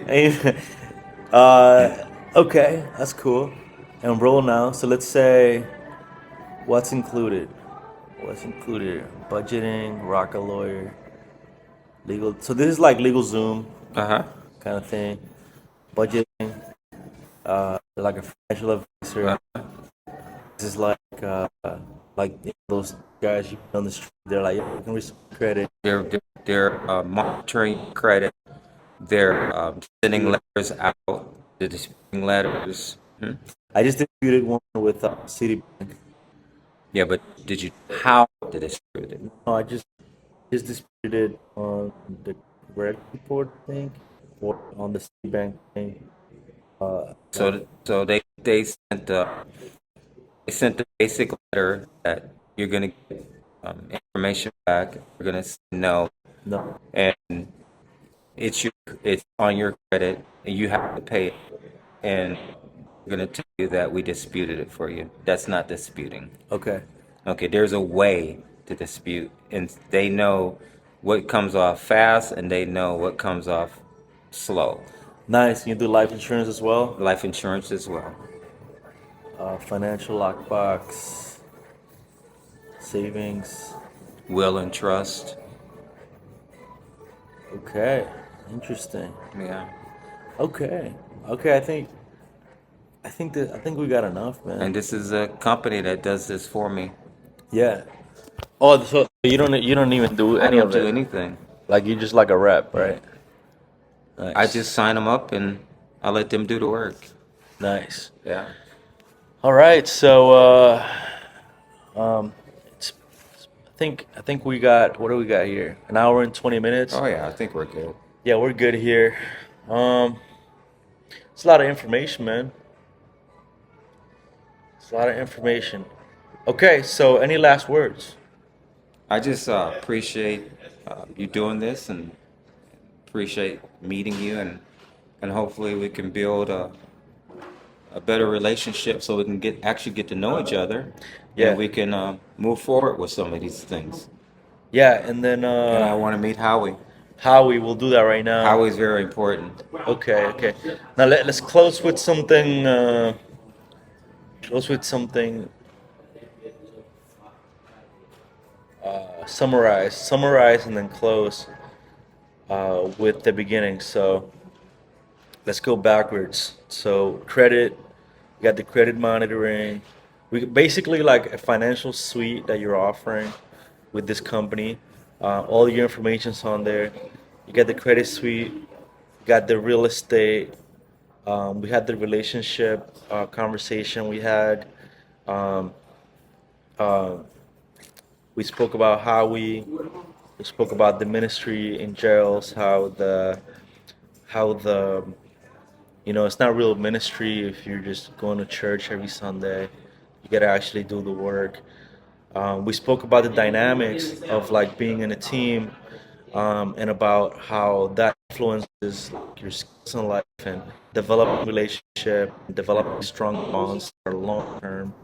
[SPEAKER 1] Amen. Okay, that's cool. And roll now. So let's say, what's included? What's included? Budgeting, rock a lawyer, legal. So this is like legal Zoom
[SPEAKER 2] Uh-huh.
[SPEAKER 1] kind of thing. Budgeting, like a financial advisor. This is like those guys you put on the street. They're like, you can receive credit.
[SPEAKER 2] They're monitoring credit. They're sending letters out. They're disputing letters.
[SPEAKER 1] I just disputed one with Citibank.
[SPEAKER 2] Yeah, but how did it distribute it?
[SPEAKER 1] No, I just disputed it on the credit report thing or on the Citibank thing.
[SPEAKER 2] So they sent a basic letter that you're gonna get information back. You're gonna say no,
[SPEAKER 1] No.
[SPEAKER 2] and it's on your credit, and you have to pay it. And we're gonna tell you that we disputed it for you. That's not disputing.
[SPEAKER 1] Okay.
[SPEAKER 2] Okay, there's a way to dispute, and they know what comes off fast, and they know what comes off slow.
[SPEAKER 1] Nice. You do life insurance as well?
[SPEAKER 2] Life insurance as well.
[SPEAKER 1] Financial lockbox, savings.
[SPEAKER 2] Will and trust.
[SPEAKER 1] Okay. Interesting.
[SPEAKER 2] Yeah.
[SPEAKER 1] Okay. Okay. I think we got enough, man.
[SPEAKER 2] And this is a company that does this for me.
[SPEAKER 1] Yeah. Oh, so you don't even do
[SPEAKER 2] I
[SPEAKER 1] any
[SPEAKER 2] don't
[SPEAKER 1] of
[SPEAKER 2] do
[SPEAKER 1] it.
[SPEAKER 2] anything.
[SPEAKER 1] Like you just like a rep, right? Nice.
[SPEAKER 2] I just sign them up and I let them do the work.
[SPEAKER 1] Nice.
[SPEAKER 2] Yeah.
[SPEAKER 1] All right. So it's I think we got, what do we got here? An hour and 20 minutes.
[SPEAKER 2] Oh yeah, I think we're good.
[SPEAKER 1] Yeah, we're good here. It's a lot of information, man. It's a lot of information. Okay, so any last words?
[SPEAKER 2] I just appreciate you doing this and appreciate meeting you and hopefully we can build a better relationship so we can actually get to know each other.
[SPEAKER 1] Yeah.
[SPEAKER 2] And we can move forward with some of these things.
[SPEAKER 1] Yeah, and then
[SPEAKER 2] And I want to meet Howie.
[SPEAKER 1] Howie, we'll do that right now.
[SPEAKER 2] How is very important.
[SPEAKER 1] Okay, okay. Now let's close with something. Close with something. Summarize, and then close with the beginning. So let's go backwards. So credit, you got the credit monitoring. We basically like a financial suite that you're offering with this company. All your information's on there. You got the credit suite. You got the real estate. We had the relationship conversation we had. Um, uh, we spoke about how we spoke about the ministry in jails, how the it's not real ministry if you're just going to church every Sunday. You got to actually do the work. We spoke about the dynamics of like being in a team, and about how that influences like, your skills in life and developing relationship, developing strong bonds for long term.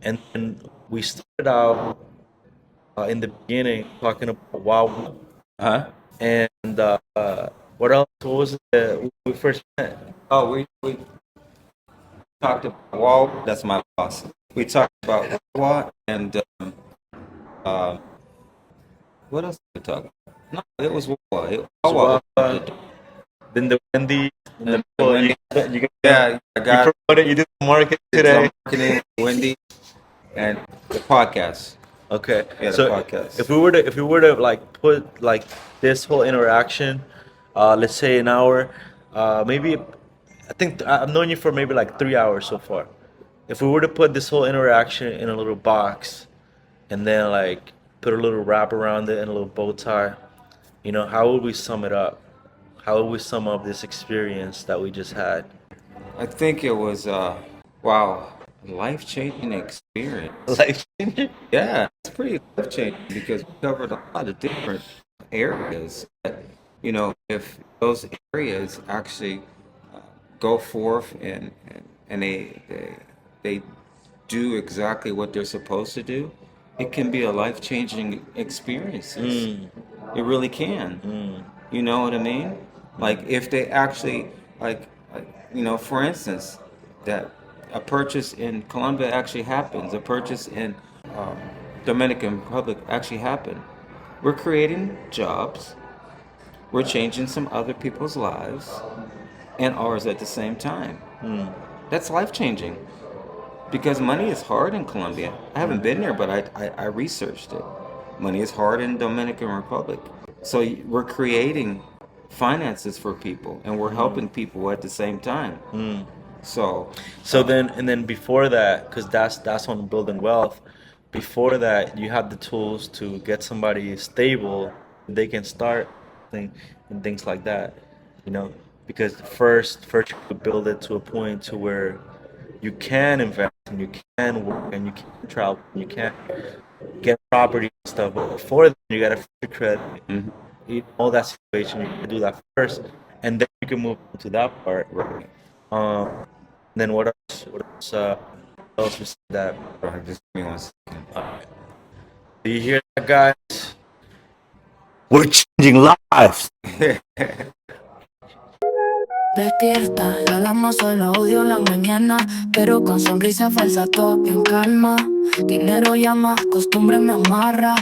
[SPEAKER 1] And then we started out in the beginning talking about wow,
[SPEAKER 2] Huh?
[SPEAKER 1] and what else? What was it when we first met?
[SPEAKER 2] Oh, we talked about Wall. That's my boss. We talked about Wawa and uh, what else did we talk about? No, it was Wawa. Wawa opened the door.
[SPEAKER 1] Then the Wendy, and
[SPEAKER 2] And
[SPEAKER 1] the
[SPEAKER 2] Wendy.
[SPEAKER 1] you
[SPEAKER 2] Yeah, I
[SPEAKER 1] you
[SPEAKER 2] got
[SPEAKER 1] promoted, you did the market
[SPEAKER 2] did
[SPEAKER 1] today.
[SPEAKER 2] some marketing, Wendy, and the podcast.
[SPEAKER 1] Okay,
[SPEAKER 2] Yeah, the
[SPEAKER 1] so
[SPEAKER 2] podcast.
[SPEAKER 1] if we were to like put like this whole interaction, let's say an hour, maybe I think I've known you for maybe like 3 hours so far. If we were to put this whole interaction in a little box and then like put a little wrap around it and a little bow tie, how would we sum it up? How would we sum up this experience that we just had?
[SPEAKER 2] I think it was wow, life-changing experience.
[SPEAKER 1] Life changing.
[SPEAKER 2] Yeah, it's pretty life-changing because we covered a lot of different areas. That, if those areas actually uh, go forth and they do exactly what they're supposed to do, it can be a life-changing experiences.
[SPEAKER 1] Mm,
[SPEAKER 2] It really can.
[SPEAKER 1] mm,
[SPEAKER 2] You know what I mean? Like if they actually like for instance, that a purchase in Colombia actually happens, a purchase in um, Dominican Republic actually happened. We're creating jobs. We're changing some other people's lives and ours at the same time.
[SPEAKER 1] mm,
[SPEAKER 2] That's life changing because money is hard in Colombia. I haven't been there, but I researched it. Money is hard in Dominican Republic. So we're creating finances for people and we're helping people at the same time.
[SPEAKER 1] mm.
[SPEAKER 2] So,
[SPEAKER 1] So then, and then before that, because that's on building wealth. Before that, you have the tools to get somebody stable. They can start thing and things like that. You know, because first you could build it to a point to where you can invest and you can work and you can travel and you can get property and stuff. But before that, you gotta fix your credit.
[SPEAKER 2] mhm,
[SPEAKER 1] All that situation, you can do that first, and then you can move on to that part.
[SPEAKER 2] right.
[SPEAKER 1] Um, then what else? What else was that?
[SPEAKER 2] Right, just give me 1 second.
[SPEAKER 1] Do you hear that, guys? We're changing lives.
[SPEAKER 6] Despierta, el alarma solo odio la mañana, pero con sonrisa falsa todo en calma. Dinero llama, costumbre me amarra.